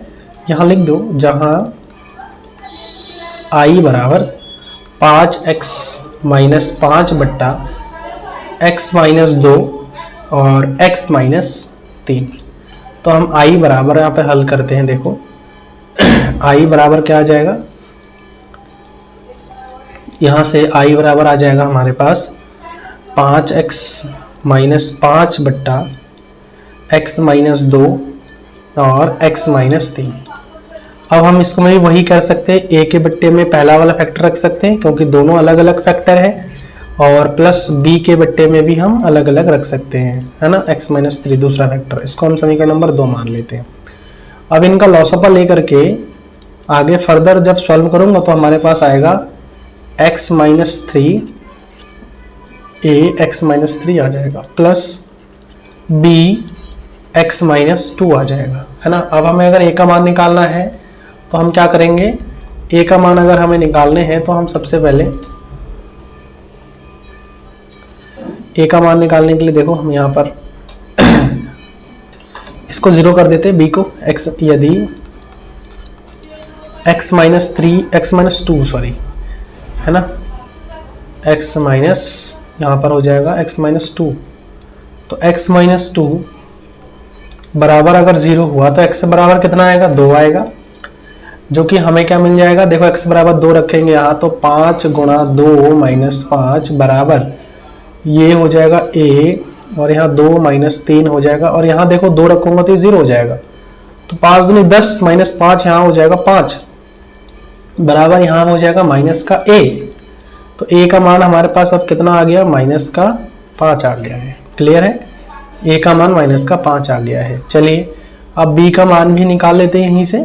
यहाँ लिख दो, जहां आई बराबर 5x माइनस 5 बट्टा x माइनस 2 और x माइनस 3। तो हम आई बराबर यहाँ पे हल करते हैं। देखो आई बराबर क्या आ जाएगा, यहाँ से आई बराबर आ जाएगा हमारे पास 5x माइनस 5 बट्टा x माइनस 2 और x माइनस 3। अब हम इसको में वही कर सकते हैं, a के बट्टे में पहला वाला फैक्टर रख सकते हैं क्योंकि दोनों अलग अलग फैक्टर है, और प्लस b के बट्टे में भी हम अलग अलग रख सकते हैं, है ना, x माइनस 3 दूसरा फैक्टर। इसको हम समीकरण नंबर 2 मान लेते हैं। अब इनका लॉसअपा लेकर के आगे फर्दर जब सॉल्व करूंगा तो हमारे पास आएगा x minus 3 a x minus 3 आ जाएगा प्लस b x माइनस 2 आ जाएगा, है ना। अब हमें अगर a का मान निकालना है तो हम क्या करेंगे, a का मान अगर हमें निकालने हैं तो हम सबसे पहले a का मान निकालने के लिए देखो हम यहाँ पर इसको 0 कर देते हैं, b को x, यदि x minus 3 x minus 2 sorry, है ना, x माइनस यहाँ पर हो जाएगा x माइनस 2। तो x माइनस 2 बराबर अगर 0 हुआ तो x बराबर कितना आएगा, 2 आएगा, जो कि हमें क्या मिल जाएगा, देखो x बराबर 2 रखेंगे यहाँ तो 5 गुणा 2 माइनस 5 बराबर ये हो जाएगा a, और यहाँ 2 माइनस 3 हो जाएगा, और यहाँ देखो 2 रखूंगा तो ये 0 हो जाएगा, तो 5 दूनी 10 माइनस 5 यहाँ हो जाएगा 5 बराबर यहाँ हो जाएगा माइनस का a। तो a का मान हमारे पास अब कितना आ गया, माइनस का 5 आ गया है। क्लियर है, a का मान माइनस का 5 आ गया है। चलिए अब b का मान भी निकाल लेते हैं यहीं से।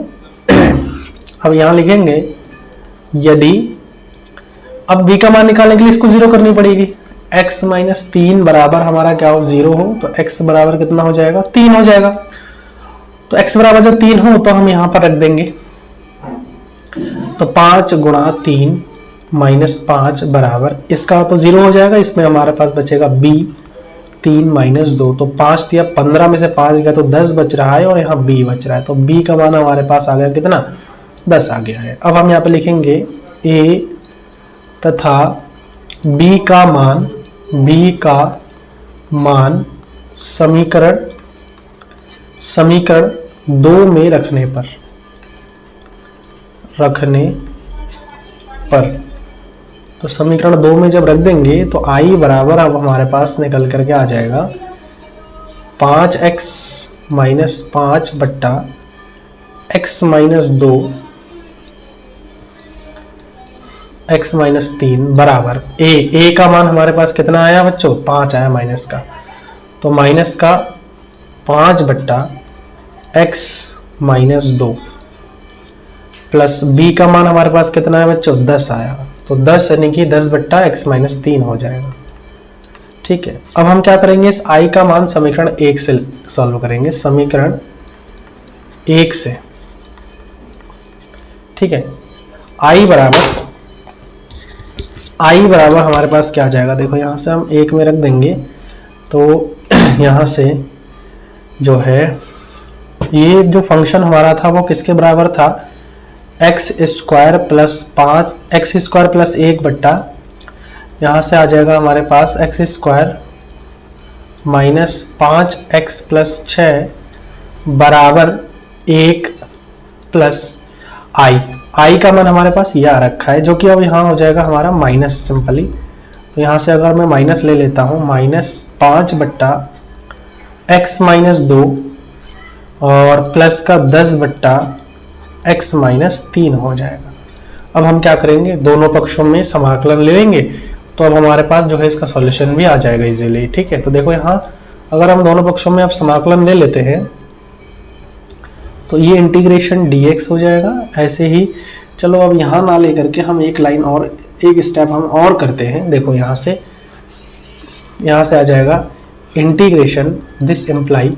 अब यहाँ लिखेंगे यदि, अब b का मान निकालने के लिए इसको 0 करनी पड़ेगी, x माइनस 3 बराबर हमारा क्या हो, 0 हो, तो x बराबर कितना हो जाएगा, 3 हो जाएगा। तो x बराबर जब 3 हो तो हम यहाँ पर रख देंगे, तो 5 गुणा 3 माइनस 5 बराबर इसका तो 0 हो जाएगा, इसमें हमारे पास बचेगा b 3 माइनस 2, तो 5 दिया 15 में से 5 गया तो 10 बच रहा है, और यहाँ b बच रहा है, तो b का मान हमारे पास आ गया कितना, 10 आ गया है। अब हम यहाँ पे लिखेंगे a तथा b का मान समीकरण 2 में रखने पर तो समीकरण 2 में जब रख देंगे तो i बराबर अब हमारे पास निकल करके आ जाएगा 5x माइनस 5 बट्टा x माइनस 2 x माइनस 3 बराबर a का मान हमारे पास कितना आया बच्चों, 5 आया माइनस का, तो माइनस का 5 बट्टा x माइनस 2 प्लस b का मान हमारे पास कितना है बच्चों, 10 आया, तो 10 यानी कि 10 बट्टा x माइनस 3 हो जाएगा। ठीक है, अब हम क्या करेंगे, इस i का मान समीकरण 1 से सॉल्व करेंगे, समीकरण 1 से। ठीक है, i बराबर हमारे पास क्या आ जाएगा, देखो यहाँ से हम 1 में रख देंगे, तो यहाँ से जो है ये जो फंक्शन हमारा था वो किसके बराबर था, X square plus 5 X square plus 1 बट्टा यहाँ से आ जाएगा हमारे पास X square minus 5x plus 6 बराबर 1 प्लस आई का मान हमारे पास ये आ रखा है, जो कि अब यहाँ हो जाएगा हमारा माइनस सिंपली। तो यहाँ से अगर मैं माइनस ले लेता हूँ, माइनस 5 बट्टा एक्स माइनस 2 और प्लस का 10 बट्टा x माइनस 3 हो जाएगा। अब हम क्या करेंगे, दोनों पक्षों में समाकलन ले लेंगे, तो अब हमारे पास जो है इसका सॉल्यूशन भी आ जाएगा इजीली। ठीक है, तो देखो यहाँ अगर हम दोनों पक्षों में अब समाकलन ले लेते हैं तो ये इंटीग्रेशन dx हो जाएगा। ऐसे ही चलो अब यहाँ ना लेकर के हम एक लाइन और एक स्टेप हम और करते हैं। देखो यहाँ से आ जाएगा integration, this imply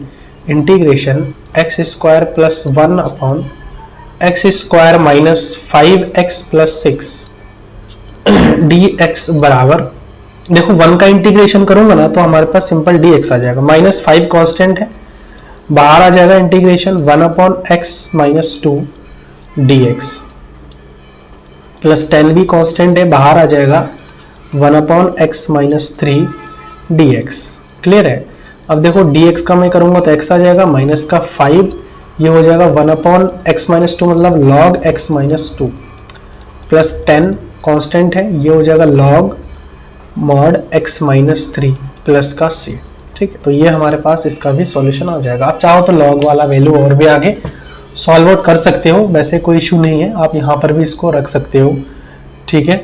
integration x square plus 1 upon x square minus 5x plus 6 dx बराबर, देखो 1 का इंटीग्रेशन करूंगा ना तो हमारे पास सिंपल dx आ जाएगा, माइनस 5 कांस्टेंट है, बाहर आ जाएगा integration 1 upon x minus 2 dx। Plus 10 भी कांस्टेंट है, बाहर आ जाएगा 1/x-3 dx। क्लियर है। अब देखो dx का मैं करूंगा तो x आ जाएगा, माइनस का 5, ये हो जाएगा 1/x-2 मतलब log x-2, प्लस 10 कांस्टेंट है, ये हो जाएगा log mod x-3 प्लस का c। ठीक है, तो ये हमारे पास इसका भी सॉल्यूशन आ जाएगा। आप चाहो तो log वाला वैल्यू और भी आगे सॉल्व आउट कर सकते हो, वैसे कोई इशू नहीं है, आप यहाँ पर भी इसको रख सकते हो। ठीक है,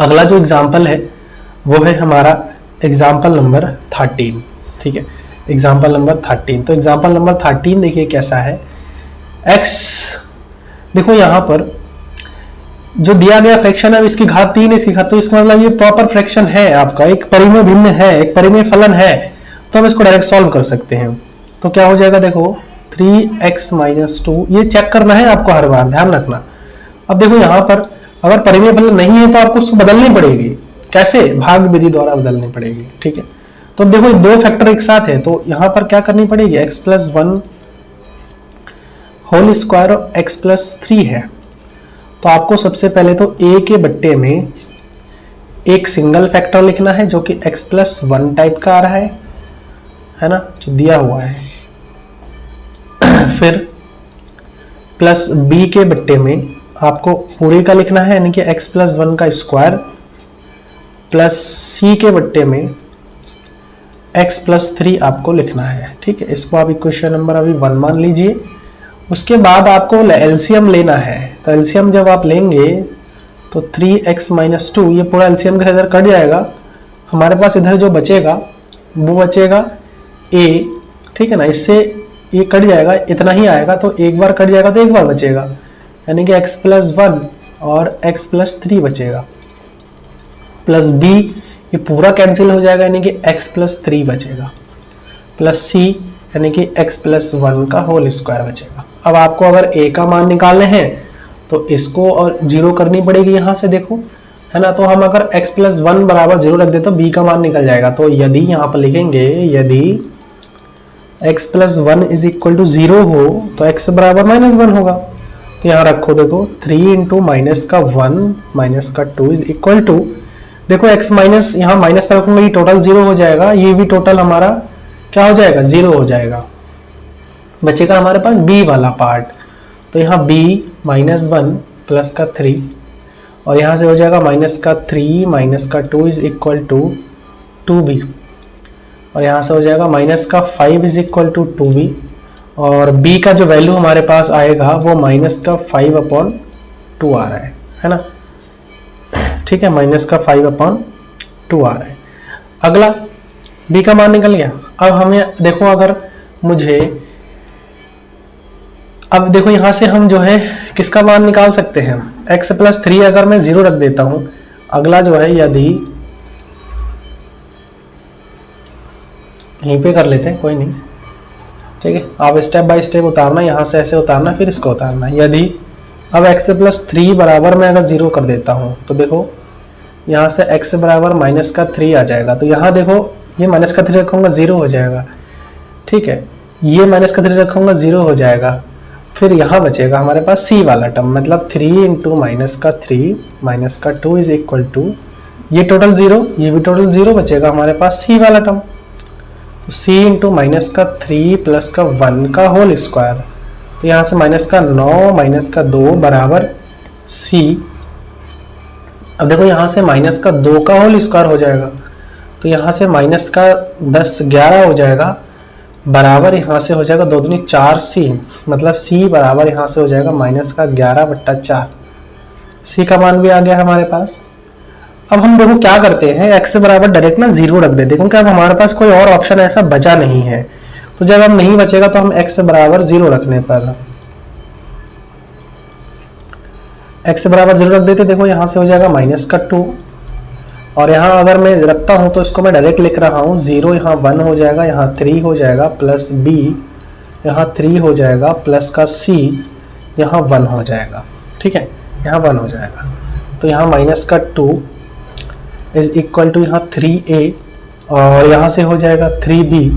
अगला जो एग्जाम्पल है वो है हमारा एग्जाम्पल नंबर 13। ठीक है, एग्जाम्पल नंबर 13। तो एग्जाम्पल नंबर 13 देखिए कैसा है। x, देखो यहाँ पर जो दिया गया फ्रैक्शन है इसकी घात 3 है, इसकी घात, तो इसका मतलब ये प्रॉपर फ्रैक्शन है आपका, एक परिमेय भिन्न है, एक परिमेय फलन है, तो हम इसको डायरेक्ट सॉल्व कर सकते हैं। तो क्या हो जाएगा, देखो 3x-2, ये चेक करना है आपको हर बार, ध्यान रखना। अब देखो यहाँ पर अगर परिमेय फलन नहीं है तो आपको उसको बदलनी पड़ेगी। कैसे? भाग विधि द्वारा बदलनी पड़ेगी। ठीक है, तो देखो दो फैक्टर एक साथ है, तो यहाँ पर क्या करनी पड़ेगी, x+1 होल स्क्वायर और x+3 है। तो आपको सबसे पहले तो a के बट्टे में एक सिंगल फैक्टर लिखना है जो कि x+1 टाइप का आ रहा है ना, जो दिया हुआ है। फिर प्लस b के बट्टे में आपको पूरे का लिखना है, यानी कि x+1 का स्क्वायर, प्लस c के बट्टे में x+3 आपको लिखना है। ठीक है, इसको आप इक्वेशन नंबर अभी 1 मान लीजिए। उसके बाद आपको एलसीएम लेना है, तो एलसीएम जब आप लेंगे तो 3x-2, ये पूरा एलसीएम के इधर कट जाएगा, हमारे पास इधर जो बचेगा वो बचेगा a। ठीक है ना, इससे ये कट जाएगा, इतना ही आएगा, तो एक बार कट जाएगा तो एक बार बचेगा, यानी कि x+1 और x+3 बचेगा, प्लस b ये पूरा कैंसिल हो जाएगा, यानी कि x+3 बचेगा, प्लस c यानी कि x+1 का होल स्क्वायर बचेगा। अब आपको अगर a का मान निकालने हैं तो इसको और 0 करनी पड़ेगी यहाँ से, देखो है ना। तो हम अगर x+1 बराबर 0 रख दे तो b का मान निकल जाएगा। तो यदि यहाँ पर लिखेंगे यदि x+1 = 0 हो तो x बराबर -1 होगा। तो यहाँ रखो, देखो 3 × -1 -2 इज इक्वल टू, देखो x माइनस, यहाँ माइनस का रखूंगा, ये टोटल 0 हो जाएगा, ये भी टोटल हमारा क्या हो जाएगा, 0 हो जाएगा। बचेगा हमारे पास b वाला पार्ट, तो यहाँ b -1 प्लस का 3, और यहाँ से हो जाएगा -3 -2 इज इक्वल टू 2b, और यहाँ से हो जाएगा -5 इज इक्वल टू 2b, और b का जो वैल्यू हमारे पास आएगा वो -5/2 आ रहा है ना। ठीक है, -5/2 आ रहा है। अगला b का मान निकल गया। अब हमें देखो, अगर मुझे, अब देखो यहाँ से हम जो है किसका मान निकाल सकते हैं, x+3 अगर मैं 0 रख देता हूं। अगला जो है, यदि यहीं पे कर लेते हैं, कोई नहीं। ठीक है, आप स्टेप बाय स्टेप उतारना, यहाँ से ऐसे उतारना, फिर इसको उतारना। यदि अब x+3 बराबर मैं अगर 0 कर देता हूँ तो देखो यहाँ से x बराबर -3 आ जाएगा। तो यहाँ देखो ये -3 रखूँगा 0 हो जाएगा। ठीक है, ये -3 रखूँगा 0 हो जाएगा। फिर यहाँ बचेगा हमारे पास c वाला टर्म, मतलब 3 × -3 -2 इज इक्वल टू, ये टोटल 0, ये भी टोटल 0 बचेगा हमारे पास c वाला टर्म। तो c × -3 प्लस का 1 का होल स्क्वायर, तो यहाँ से -9 -2 बराबर c। अब देखो यहाँ से -2 का होल स्क्वायर हो जाएगा, तो यहाँ से -10 11 हो जाएगा, बराबर यहाँ से हो जाएगा 2 दूनी 4c, मतलब c बराबर यहाँ से हो जाएगा -11/4। c का मान भी आ गया हमारे पास। अब हम देखो क्या करते हैं, x से बराबर डायरेक्ट ना 0 रख देते, क्योंकि अब हमारे पास कोई और ऑप्शन ऐसा बचा नहीं है। तो जब हम नहीं बचेगा तो हम x से बराबर 0 रखने पर x से बराबर 0 रख देते, देखो यहाँ से हो जाएगा -2, और यहाँ अगर मैं रखता हूँ तो इसको मैं डायरेक्ट लिख रहा हूँ 0, यहाँ 1 हो जाएगा, यहाँ 3 हो जाएगा, प्लस b यहाँ 3 हो जाएगा, प्लस का c यहाँ 1 हो जाएगा। ठीक है, यहाँ 1 हो जाएगा, तो यहाँ -2 इज इक्वल टू यहाँ 3a, और यहाँ से हो जाएगा 3b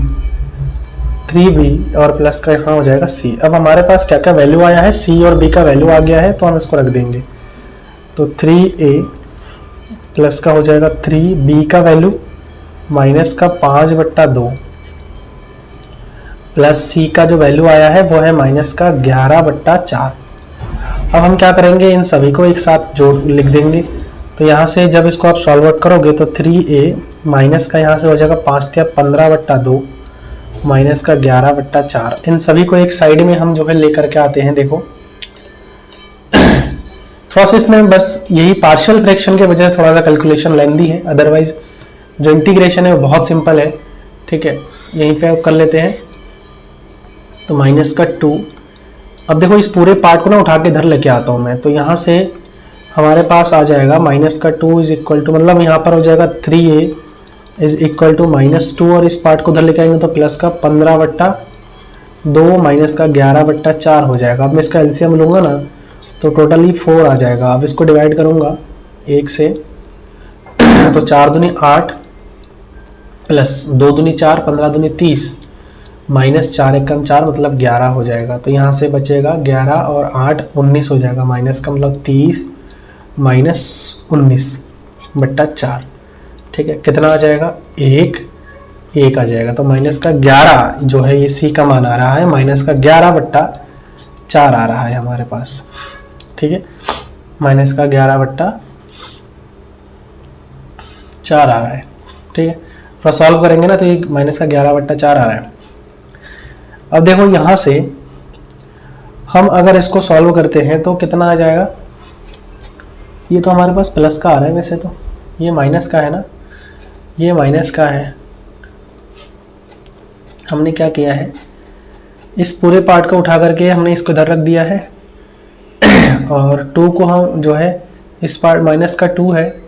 और प्लस का यहाँ हो जाएगा c। अब हमारे पास क्या क्या वैल्यू आया है, c और b का वैल्यू आ गया है, तो हम इसको रख देंगे। तो 3a प्लस का हो जाएगा 3b का वैल्यू माइनस का 5/2 प्लस c का जो वैल्यू आया है वो है माइनस का 11/4। अब हम क्या करेंगे, इन सभी को एक साथ जोड़ लिख देंगे। तो यहाँ से जब इसको आप सॉल्व आउट करोगे तो 3a माइनस का यहाँ से हो जाएगा 5×15/2 माइनस का 11/4। इन सभी को एक साइड में हम जो है लेकर के आते हैं। देखो थोड़ा सा इसमें बस यही पार्शियल फ्रैक्शन के वजह से थोड़ा सा कैलकुलेशन लेंदी है, अदरवाइज जो इंटीग्रेशन है वो बहुत सिंपल है। ठीक है, यहीं पे कर लेते हैं। तो माइनस का 2, अब देखो इस पूरे पार्ट को ना उठा के इधर लेके आता हूँ मैं। तो यहाँ से हमारे पास आ जाएगा माइनस का 2 इज इक्वल टू, मतलब यहाँ पर हो जाएगा 3a इज इक्वल टू -2 और इस पार्ट को उधर लेके आएंगे तो प्लस का 15/2 माइनस का 11/4 हो जाएगा। अब मैं इसका एलसीएम लूँगा ना तो टोटली 4 आ जाएगा। अब इसको डिवाइड करूँगा 1 से तो 4 दूनी 8 प्लस 2 दूनी 4, 15 दूनी 30 माइनस 4 एकम 4 मतलब 11 हो जाएगा। तो यहाँ से बचेगा 11 और 8 19 हो जाएगा। माइनस का मतलब 30 माइनस 19/4। ठीक है, कितना आ जाएगा, 1 आ जाएगा। तो माइनस का 11 जो है ये सी का मान आ रहा है, माइनस का 11/4 आ रहा है हमारे पास। ठीक है, माइनस का 11/4 आ रहा है। ठीक है, थोड़ा सॉल्व करेंगे ना तो ये माइनस का 11/4 आ रहा है। अब देखो यहाँ से हम अगर इसको सॉल्व करते हैं तो कितना आ जाएगा, ये तो हमारे पास प्लस का आ रहा है, वैसे तो ये माइनस का है ना, ये माइनस का है। हमने क्या किया है, इस पूरे पार्ट को उठा करके हमने इसको इधर रख दिया है और 2 को हम जो है इस पार्ट माइनस का 2 है,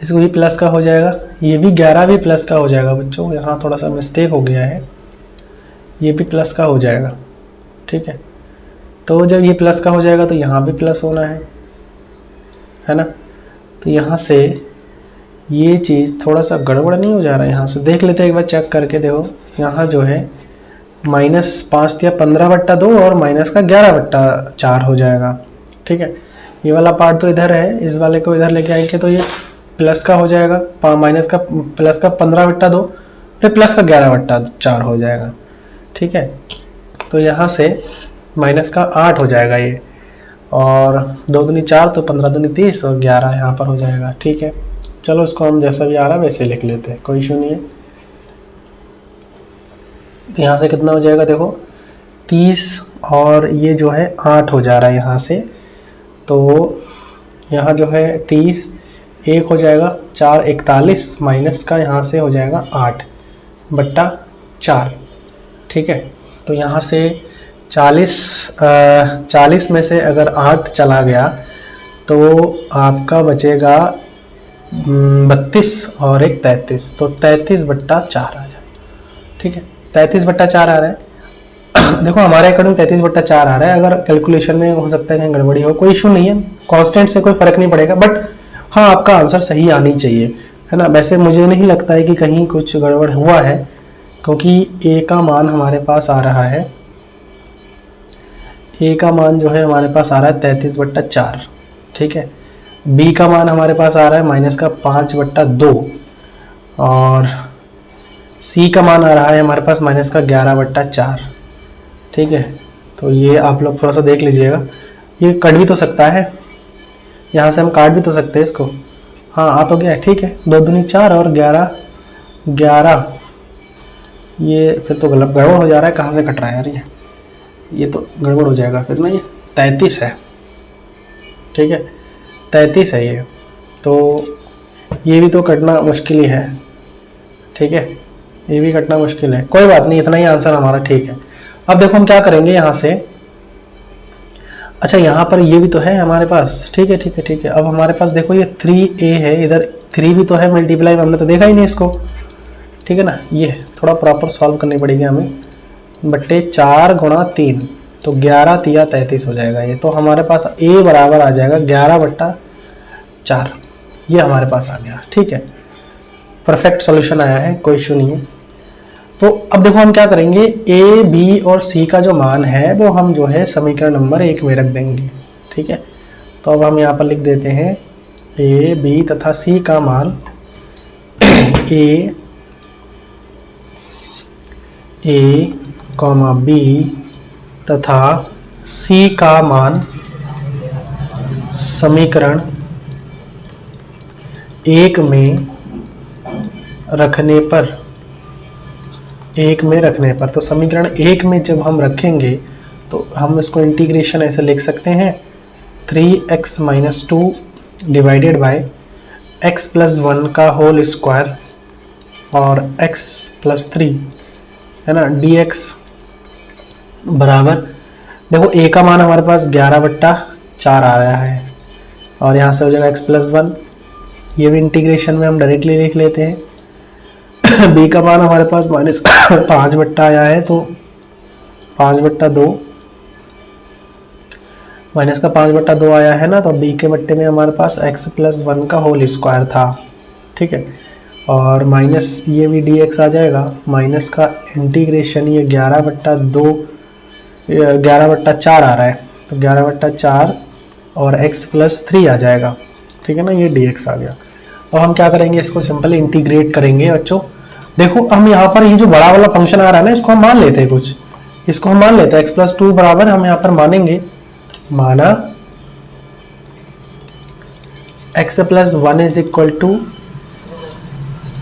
इसको भी प्लस का हो जाएगा, ये भी 11 भी प्लस का हो जाएगा। बच्चों यहाँ थोड़ा सा मिस्टेक हो गया है, ये भी प्लस का हो जाएगा। ठीक है, तो जब ये प्लस का हो जाएगा तो यहाँ भी प्लस होना है ना। तो यहाँ से ये चीज़ थोड़ा सा गड़बड़ नहीं हो जा रहा है, यहाँ से देख लेते हैं एक बार चेक करके। देखो यहाँ जो है माइनस 5 या 15/2 और माइनस का 11/4 हो जाएगा। ठीक है, ये वाला पार्ट तो इधर है, इस वाले को इधर लेके आएंगे तो ये प्लस का हो जाएगा, माइनस का प्लस का 15/2 फिर प्लस का 11/4 हो जाएगा। ठीक है, तो यहाँ से माइनस का 8 हो जाएगा ये, और 2 दूनी 4 तो 15 दूनी 30 और 11 यहाँ पर हो जाएगा। ठीक है, चलो इसको हम जैसा भी आ रहा है वैसे लिख लेते हैं, कोई इशू नहीं है। तो यहाँ से कितना हो जाएगा, देखो 30 और ये जो है 8 हो जा रहा है यहाँ से। तो यहाँ जो है 30 1 हो जाएगा, 4 41 माइनस का यहाँ से हो जाएगा 8/4। ठीक है, तो यहाँ से 40 में से अगर 8 चला गया तो आपका बचेगा 32 और एक 33, तो 33/4 आ जाए। ठीक है, 33/4 आ रहा है। देखो हमारे अकॉर्डिंग 33/4 आ रहा है, अगर कैलकुलेशन में हो सकता है कहीं गड़बड़ी हो, कोई इशू नहीं है, कांस्टेंट से कोई फर्क नहीं पड़ेगा, बट हाँ आपका आंसर सही आनी चाहिए, है ना। वैसे मुझे नहीं लगता है कि कहीं कुछ गड़बड़ हुआ है, क्योंकि ए का मान हमारे पास आ रहा है, ए का मान जो है हमारे पास आ रहा है 33/4। ठीक है, बी का मान हमारे पास आ रहा है माइनस का 5/2 और सी का मान आ रहा है हमारे पास माइनस का 11/4। ठीक है, तो ये आप लोग थोड़ा सा देख लीजिएगा, ये कट भी तो सकता है, यहाँ से हम काट भी तो सकते हैं इसको। हाँ आ तो गया है। ठीक है, 2 दूनी 4 और 11, ये फिर तो गलत गड़बड़ हो जा रहा है, कहाँ से कट रहा है यार, ये तो गड़बड़ हो जाएगा फिर ना। ये 33 है। ठीक है, 33 है ये, तो ये भी तो कटना मुश्किल ही है। ठीक है, ये भी कटना मुश्किल है, कोई बात नहीं, इतना ही आंसर हमारा ठीक है। अब देखो हम क्या करेंगे यहाँ से, अच्छा यहाँ पर ये भी तो है हमारे पास। ठीक है ठीक है ठीक है, अब हमारे पास देखो ये 3a है, इधर 3 भी तो है, मल्टीप्लाई हमने तो देखा ही नहीं इसको। ठीक है ना, ये थोड़ा प्रॉपर सॉल्व करनी पड़ेगी हमें, बट्टे 4 गुणा 3 तो 11 तिया 33 हो जाएगा। ये तो हमारे पास a बराबर आ जाएगा 11/4, ये हमारे पास आ गया। ठीक है, परफेक्ट सॉल्यूशन आया है, कोई इशू नहीं है। तो अब देखो हम क्या करेंगे, a, b और c का जो मान है वो हम जो है समीकरण नंबर 1 में रख देंगे। ठीक है, तो अब हम यहाँ पर लिख देते हैं ए बी तथा सी का मान ए कॉमा बी तथा सी का मान समीकरण 1 में रखने पर तो समीकरण 1 में जब हम रखेंगे तो हम इसको इंटीग्रेशन ऐसे लिख सकते हैं 3x - 2 डिवाइडेड बाय x + 1 का होल स्क्वायर और x + 3 है ना dx बराबर, देखो a का मान हमारे पास 11/4 आ रहा है और यहाँ से हो जाएगा x + 1, ये भी इंटीग्रेशन में हम डायरेक्टली लिख लेते हैं। b का मान हमारे पास -5 आया है तो 5/2 माइनस का 5/2 आया है ना, तो b के बट्टे में हमारे पास x + 1 का होल स्क्वायर था, ठीक है, और माइनस ये भी dx आ जाएगा, माइनस का इंटीग्रेशन ये 11/4 आ रहा है तो 11/4 और x + 3 आ जाएगा, ठीक है ना, ये dx आ गया। अब हम क्या करेंगे, इसको सिंपली इंटीग्रेट करेंगे बच्चों। देखो हम यहाँ पर ये जो बड़ा वाला फंक्शन आ रहा है ना, इसको हम मान लेते हैं इसको हम मान लेते हैं x + 2 बराबर हम यहाँ पर मानेंगे, माना x + 1 =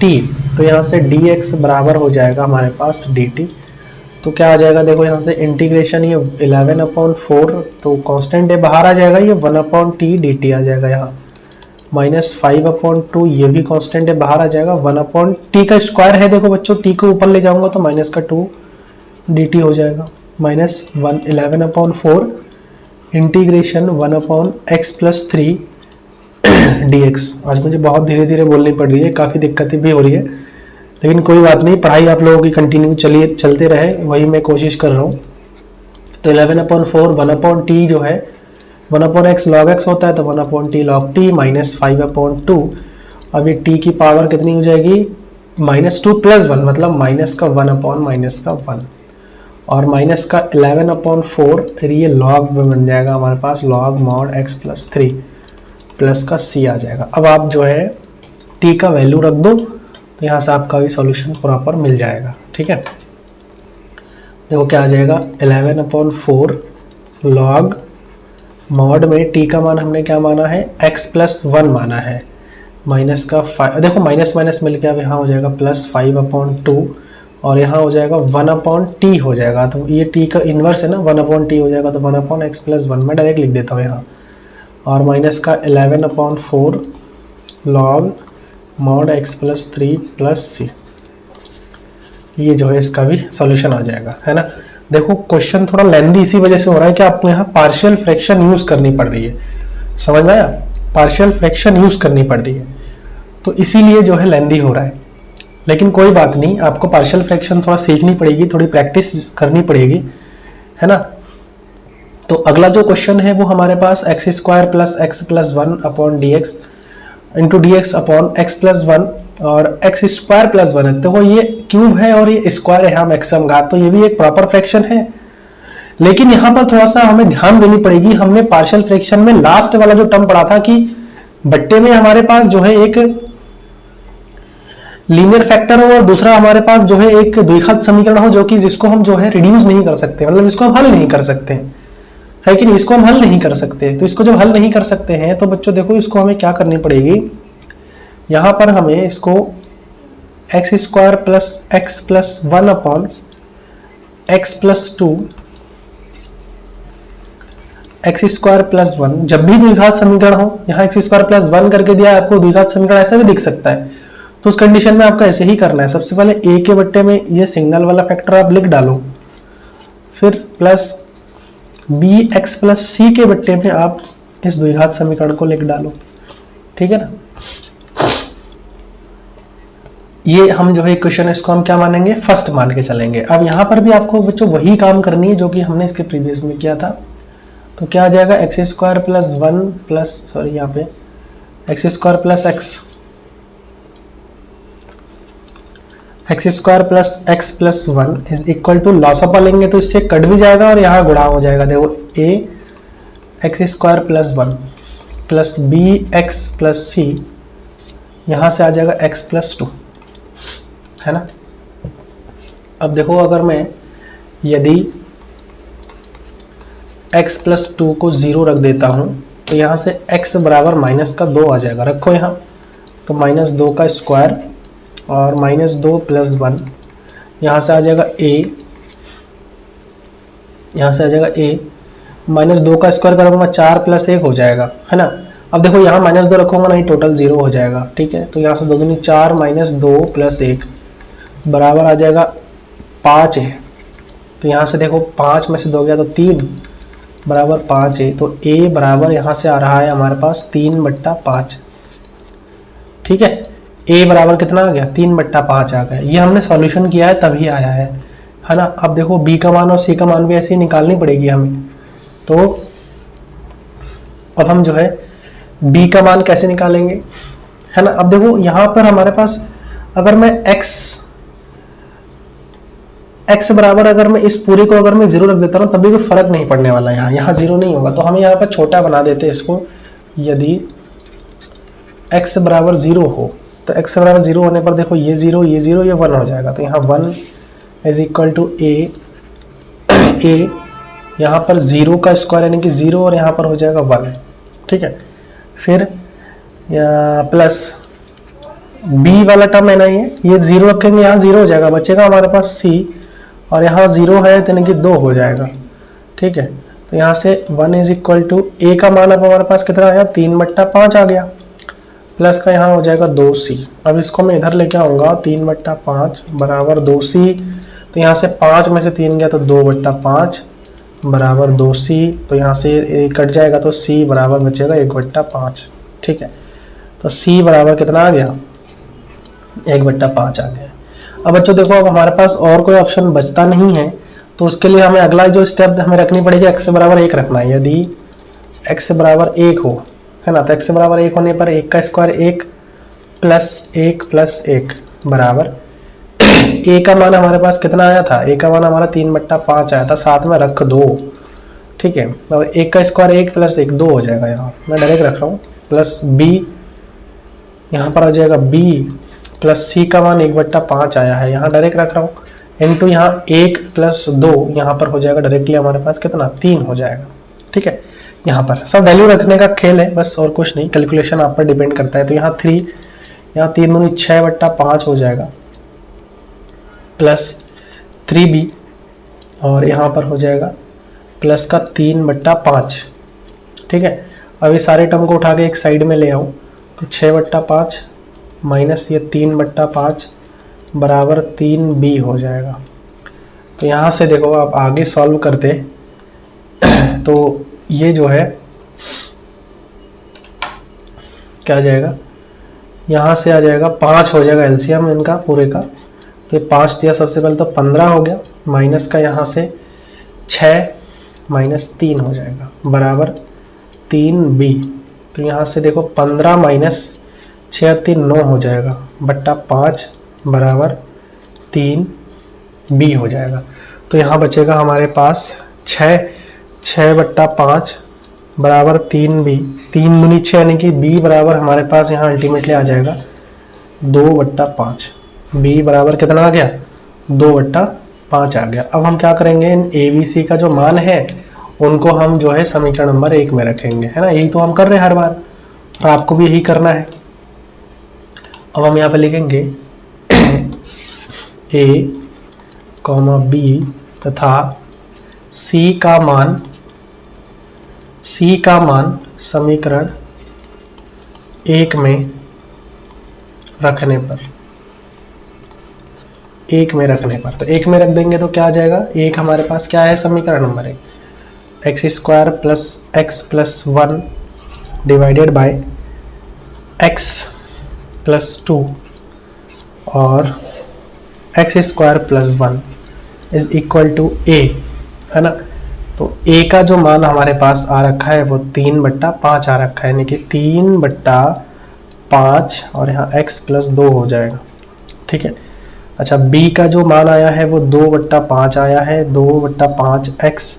t, तो यहाँ से dx बराबर हो जाएगा हमारे पास dt। तो क्या आ जाएगा, देखो यहाँ से इंटीग्रेशन ये 11/4 तो कांस्टेंट है बाहर आ जाएगा, ये 1/t dt आ जाएगा, यहाँ -5/2 ये भी कांस्टेंट है बाहर आ जाएगा, 1/t का स्क्वायर है, देखो बच्चों t को ऊपर ले जाऊंगा तो -2 dt हो जाएगा, -11/4 इंटीग्रेशन 1/x + 3 dx। आज मुझे बहुत धीरे धीरे बोलनी पड़ रही है, काफ़ी दिक्कतें भी हो रही है, लेकिन कोई बात नहीं, पढ़ाई आप लोगों की कंटिन्यू चलते रहे, वही मैं कोशिश कर रहा हूँ। तो 11/4 1/t जो है 1/x log x होता है तो 1/t log t -5/2, अब ये t की पावर कितनी हो जाएगी, -2 + 1 मतलब माइनस का 1/-1 और माइनस का 11/4 ये लॉग में बन जाएगा हमारे पास, log mod x + 3 प्लस का c आ जाएगा। अब आप जो है t का वैल्यू रख दो तो यहाँ से आपका भी सॉल्यूशन प्रॉपर मिल जाएगा, ठीक है। देखो क्या आ जाएगा, 11/4 log मॉड में t का मान हमने क्या माना है, x + 1 माना है, माइनस का 5, देखो माइनस माइनस मिल के अब यहाँ हो जाएगा +5/2 और यहाँ हो जाएगा 1/t हो जाएगा, तो ये t का इन्वर्स है ना, 1/t हो जाएगा तो 1/x + 1 मैं डायरेक्ट लिख देता हूँ यहाँ, और माइनस का 11/4 log mod x + 3 + c, ये जो है इसका भी सॉल्यूशन आ जाएगा, है ना। देखो क्वेश्चन थोड़ा लेंदी इसी वजह से हो रहा है कि आपको यहाँ पार्शियल फ्रैक्शन यूज करनी पड़ रही है, समझ में आया, पार्शियल फ्रैक्शन यूज करनी पड़ रही है, तो इसीलिए जो है लेंदी हो रहा है, लेकिन कोई बात नहीं, आपको पार्शियल फ्रैक्शन थोड़ा सीखनी पड़ेगी, थोड़ी प्रैक्टिस करनी पड़ेगी, है ना। तो अगला जो क्वेश्चन है वो हमारे पास x² + x + 1 dx into dx x + 1 और x² + 1 है, तो वो ये क्यूब है और ये स्क्वायर है, हम एक्सम घात, तो ये भी एक प्रॉपर फ्रैक्शन है, लेकिन यहाँ पर थोड़ा सा हमें ध्यान देनी पड़ेगी। हमने पार्शियल फ्रैक्शन में लास्ट वाला जो टर्म पढ़ा था कि बट्टे में हमारे पास जो है एक लीनियर फैक्टर हो और दूसरा हमारे पास जो है एक द्विघात समीकरण हो, जो कि जिसको हम जो है रिड्यूस नहीं कर सकते, मतलब इसको हम हल नहीं कर सकते, है कि नहीं, इसको हम हल नहीं कर सकते। तो इसको जब हल नहीं कर सकते हैं तो बच्चों देखो इसको हमें क्या करनी पड़ेगी, यहाँ पर हमें इसको x² + x + 1 x + 2 x² + 1, जब भी द्विघात समीकरण हो, यहाँ x² + 1 करके दिया आपको, द्विघात समीकरण ऐसा भी दिख सकता है, तो उस कंडीशन में आपको ऐसे ही करना है। सबसे पहले a के बट्टे में ये सिग्नल वाला फैक्टर आप लिख डालो, फिर प्लस bx + c के बट्टे में आप इस द्विघात समीकरण को लिख डालो, ठीक है ना। ये हम जो है इक्वेशन, इसको हम क्या मानेंगे, फर्स्ट मान के चलेंगे। अब यहाँ पर भी आपको बच्चों वही काम करनी है जो कि हमने इसके प्रीवियस में किया था। तो क्या आ जाएगा, x² + 1 प्लस यहाँ पे x² + x + 1 is equal to लॉसअप लेंगे तो इससे कट भी जाएगा और यहाँ गुणा हो जाएगा। देखो a x² + 1 plus B X plus C, यहाँ से आ जाएगा x प्लस 2, है ना। अब देखो अगर मैं यदि x प्लस 2 को 0 रख देता हूँ तो यहाँ से x बराबर माइनस का 2 आ जाएगा, रखो यहाँ, तो माइनस 2 का स्क्वायर और माइनस 2 प्लस 1, यहाँ से आ जाएगा a, यहाँ से आ जाएगा a, माइनस 2 का स्क्वायर करूँगा 4 प्लस 1 हो जाएगा, है ना। अब देखो यहाँ माइनस 2 रखूँगा नहीं, टोटल 0 हो जाएगा, ठीक है। तो यहाँ से 2 दूनी 4 माइनस 2 प्लस 1 बराबर आ जाएगा 5 है। तो यहाँ से देखो 5 में से 2 गया तो 3 बराबर 5 है। तो a बराबर यहाँ से आ रहा है हमारे पास 3/5, ठीक है। a बराबर कितना आ गया, 3/5 आ गया। ये हमने सॉल्यूशन किया है तभी आया है ना। अब देखो b का मान और c का मान भी ऐसे ही निकालनी पड़ेगी हमें। तो अब हम जो है b का मान कैसे निकालेंगे, है ना। अब देखो यहाँ पर हमारे पास अगर मैं x बराबर, अगर मैं इस पूरे को अगर मैं 0 रख देता हूँ तभी कोई फर्क नहीं पड़ने वाला है, यहाँ 0 नहीं होगा। तो हमें यहाँ पर छोटा बना देते हैं इसको। यदि x बराबर 0 हो तो x बराबर 0 होने पर देखो ये 0 ये 0 ये 1 हो जाएगा। तो यहाँ 1 इज इक्वल टू a, यहाँ पर 0 का स्क्वायर यानी कि 0 और यहाँ पर हो जाएगा 1, ठीक है। फिर प्लस b वाला टर्म है ना, ये 0 रखेंगे, यहाँ 0 हो जाएगा, बचेगा हमारे पास c, और यहाँ 0 है तो यानी कि 2 हो जाएगा, ठीक है। तो यहाँ से 1 इज इक्वल टू a का मान अब हमारे पास कितना आया, 3/5 आ गया, प्लस का यहाँ हो जाएगा 2c। अब इसको मैं इधर लेके आऊँगा, 3/5 बराबर 2c। तो यहाँ से 5 में से 3 गया तो 2/5 बराबर 2c। तो यहाँ से a कट जाएगा तो c बराबर बचेगा 1/5, ठीक है। तो c बराबर कितना आ गया, 1/5 आ गया। अब बच्चों देखो, अब हमारे पास और कोई ऑप्शन बचता नहीं है, तो उसके लिए हमें अगला जो स्टेप हमें रखनी पड़ेगी, x बराबर 1 रखना है। यदि x बराबर 1 हो, है ना, तो x बराबर 1 होने पर 1 का स्क्वायर 1 प्लस 1 बराबर a का मान हमारे पास कितना आया था, a का मान हमारा 3/5 आया था, साथ में रख 2, ठीक है। और 1 का स्क्वायर 1 प्लस 1 2 हो जाएगा, यहाँ मैं डायरेक्ट रख रहा हूँ, प्लस b, यहाँ पर आ जाएगा b प्लस c का मान 1/5 आया है, यहाँ डायरेक्ट रख रहा हूँ, इनटू यहाँ 1 प्लस 2, यहाँ पर हो जाएगा डायरेक्टली हमारे पास कितना, 3 हो जाएगा, ठीक है। यहाँ पर सब वैल्यू रखने का खेल है बस, और कुछ नहीं, कैलकुलेशन आप पर डिपेंड करता है। तो यहाँ 3, यहाँ 3 दूनी 6/5 हो जाएगा, प्लस 3b, और यहाँ पर हो जाएगा प्लस का 3/5, ठीक है। अब ये सारे टर्म को उठा के एक साइड में ले आऊँ, तो 6/5 माइनस ये 3/5 बराबर 3b हो जाएगा। तो यहाँ से देखो आप आगे सॉल्व करते तो ये जो है क्या आ जाएगा, यहाँ से आ जाएगा 5 हो जाएगा एलसीएम इनका पूरे का। तो 5 दिया सबसे पहले तो 15 हो गया, माइनस का यहाँ से 6 माइनस 3 हो जाएगा बराबर 3b। तो यहाँ से देखो 15 माइनस 6 3 9 हो जाएगा बट्टा 5 बराबर 3b हो जाएगा। तो यहाँ बचेगा हमारे पास 6/5 बराबर 3b, 3 दूनी 6 यानी कि b बराबर हमारे पास यहाँ अल्टीमेटली आ जाएगा 2/5। b बराबर कितना आ गया, 2/5 आ गया। अब हम क्या करेंगे, इन a b c का जो मान है उनको हम जो है समीकरण नंबर 1 में रखेंगे, है ना। यही तो हम कर रहे हैं हर बार, और आपको भी यही करना है। अब हम यहाँ पे लिखेंगे a, b तथा c का मान समीकरण 1 में रखने पर, तो 1 में रख देंगे तो क्या आ जाएगा, एक हमारे पास क्या है समीकरण number 1, x² plus x plus 1 divided by x plus 2 और x² plus 1 is equal to a, है ना। तो a का जो मान हमारे पास आ रखा है वो 3/5 आ रखा है, यानी कि 3/5 और यहाँ x प्लस 2 हो जाएगा, ठीक है। अच्छा, b का जो मान आया है वो 2/5 आया है, 2/5 x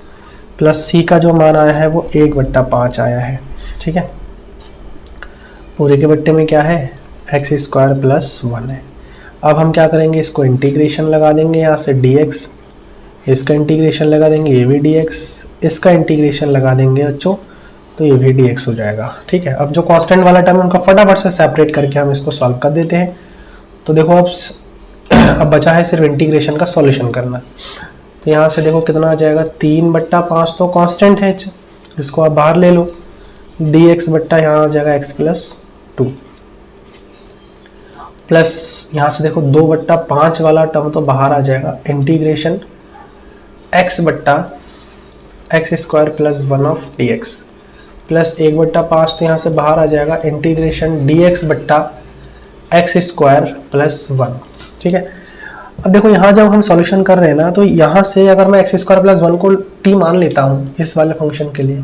प्लस c का जो मान आया है वो 1/5 आया है, ठीक है। पूरे के बट्टे में क्या है, एक्स स्क्वायर प्लस 1 है। अब हम क्या करेंगे, इसको इंटीग्रेशन लगा देंगे, यहाँ से dx, इसका इंटीग्रेशन लगा देंगे, ये भी dx, इसका इंटीग्रेशन लगा देंगे बच्चों, तो ये भी dx हो जाएगा। ठीक है, अब जो कांस्टेंट वाला टर्म है उनका फटाफट से सेपरेट करके हम इसको सॉल्व कर देते हैं। तो देखो अब बचा है सिर्फ इंटीग्रेशन का सॉल्यूशन करना। तो यहाँ से देखो कितना आ जाएगा, 3/5 तो कांस्टेंट है, इसको आप बाहर ले लो, dx बट्टा यहाँ आ जाएगा x प्लस 2, प्लस यहाँ से देखो 2/5 वाला टर्म तो बाहर आ जाएगा, इंटीग्रेशन x बट्टा x square plus 1 of dx, plus 1/5 तो यहाँ से बाहर आ जाएगा, इंटीग्रेशन dx बट्टा एक्स स्क्वायर प्लस 1। ठीक है, अब देखो यहाँ जब हम सॉल्यूशन कर रहे हैं ना, तो यहाँ से अगर मैं एक्स स्क्वायर प्लस 1 को t मान लेता हूँ इस वाले फंक्शन के लिए,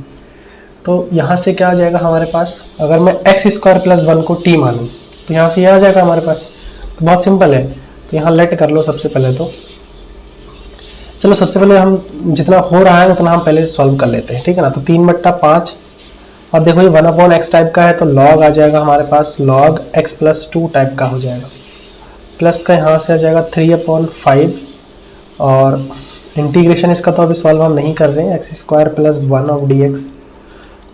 तो यहाँ से क्या आ जाएगा हमारे पास, अगर मैं एक्स स्क्वायर प्लस 1 को t मानूँ तो यहाँ से यह आ जाएगा हमारे पास। तो बहुत सिंपल है, तो यहाँ लेट कर लो सबसे पहले। तो चलो सबसे पहले हम जितना हो रहा है उतना हम पहले सॉल्व कर लेते हैं, ठीक है ना। तो 3/5, अब देखो ये 1/x टाइप का है, तो log आ जाएगा हमारे पास, log x प्लस 2 टाइप का हो जाएगा, प्लस का यहाँ से आ जाएगा 3/5, और इंटीग्रेशन इसका तो अभी सॉल्व हम नहीं कर रहे हैं, x square plus 1 of dx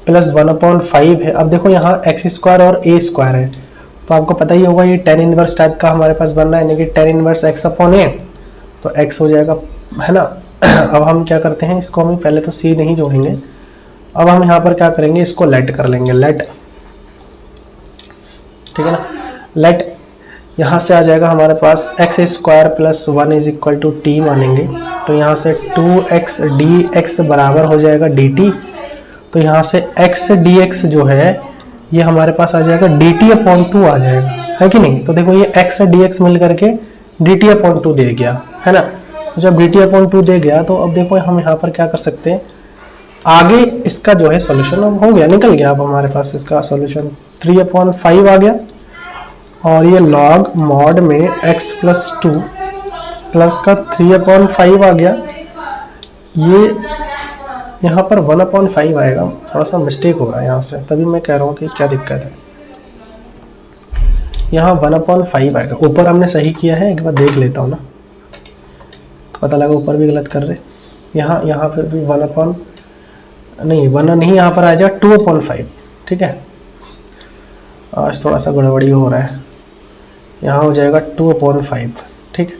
plus 1/5 है। अब देखो यहाँ एक्स स्क्वायर और a स्क्वायर है, तो आपको पता ही होगा ये tan इनवर्स टाइप का हमारे पास बन रहा है, यानी कि tan इनवर्स x/a, तो x हो जाएगा, है ना। अब हम क्या करते हैं, इसको हम पहले तो c नहीं जोड़ेंगे, अब हम यहाँ पर क्या करेंगे, इसको लेट कर लेंगे, लेट, ठीक है ना। लेट यहाँ से आ जाएगा हमारे पास X square plus 1 is equal to T मानेंगे, तो यहाँ से 2x dx बराबर हो जाएगा dt, तो यहाँ से x dx जो है ये हमारे पास आ जाएगा dt/2 आ जाएगा, है कि नहीं। तो देखो ये x dx मिल करके dt/2 दे गया, है ना। तो जब dt/2 दे गया, तो अब देखो हम यहाँ पर क्या कर सकते हैं, आगे इसका जो है सॉल्यूशन अब हो गया, निकल गया। अब हमारे पास इसका सॉल्यूशन 3/5 आ गया, और ये log mod में x प्लस 2 प्लस का 3/5 आ गया, ये यहाँ पर 1/5 आएगा, थोड़ा सा मिस्टेक होगा यहाँ से, तभी मैं कह रहा हूँ कि क्या दिक्कत है। यहाँ 1/5 आएगा, ऊपर हमने सही किया है, एक बार देख लेता हूँ ना, पता लगा ऊपर भी गलत कर रहे। यहाँ फिर भी 1 नहीं, यहाँ पर आ जाएगा 2/5, ठीक है। आज थोड़ा सा गड़बड़ी हो रहा है, यहाँ हो जाएगा 2/5, ठीक है,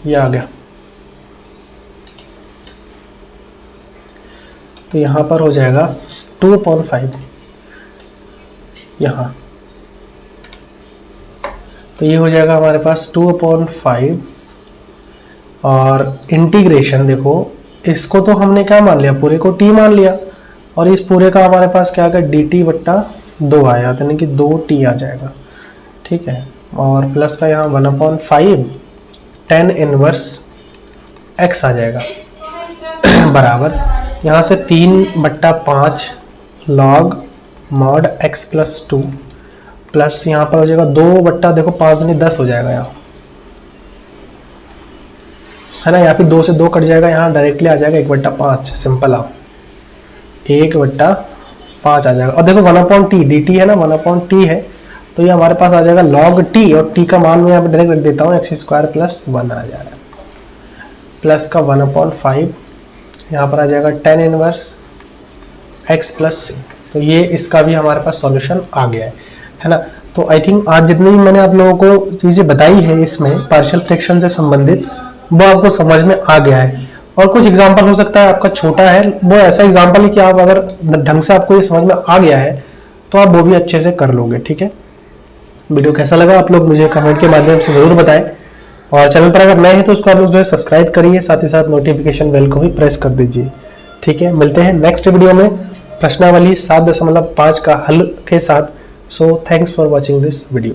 ये आ गया। तो यहाँ पर हो जाएगा 2/5 यहाँ, तो ये हो जाएगा हमारे पास 2/5, और इंटीग्रेशन देखो, इसको तो हमने क्या मान लिया, पूरे को t मान लिया, और इस पूरे का हमारे पास क्या आ गया, dt/2 आया, यानी कि 2t आ जाएगा, ठीक है। और प्लस का यहाँ 1/5 tan इनवर्स x आ जाएगा बराबर, यहाँ से 3/5 log mod x plus 2 plus यहाँ पर हो जाएगा 2 देखो 5 दूनी 10 हो जाएगा यहाँ, है ना। यहाँ पे 2 से 2 कट जाएगा, यहाँ डायरेक्टली आ जाएगा 1/5, सिंपल आप 1/5 आ जाएगा। और देखो 1/t dt है ना, 1/t है, तो ये हमारे पास आ जाएगा log t, और t का मान मैं यहाँ पे डायरेक्ट रख देता हूँ, एक्स स्क्वायर प्लस 1 आ जाएगा, प्लस का 1/5 यहाँ पर आ जाएगा tan inverse x plus c, तो ये इसका भी हमारे पास सॉल्यूशन आ गया है ना। तो आई थिंक आज जितनी भी मैंने आप लोगों को चीज़ें बताई है इसमें पार्शियल फ्रैक्शन से संबंधित, वो आपको समझ में आ गया है। और कुछ एग्जांपल हो सकता है आपका छोटा है, वो ऐसा एग्जांपल है कि आप अगर ढंग से आपको ये समझ में आ गया है तो आप वो भी अच्छे से कर लोगे, ठीक है। वीडियो कैसा लगा आप लोग मुझे कमेंट के माध्यम से ज़रूर बताएं, और चैनल पर अगर नए हैं तो उसको आप लोग जो है सब्सक्राइब करिए, साथ ही साथ नोटिफिकेशन बेल को भी प्रेस कर दीजिए, ठीक है। मिलते हैं नेक्स्ट वीडियो में प्रश्नावली 7.5 का हल के साथ। So thanks for watching this video.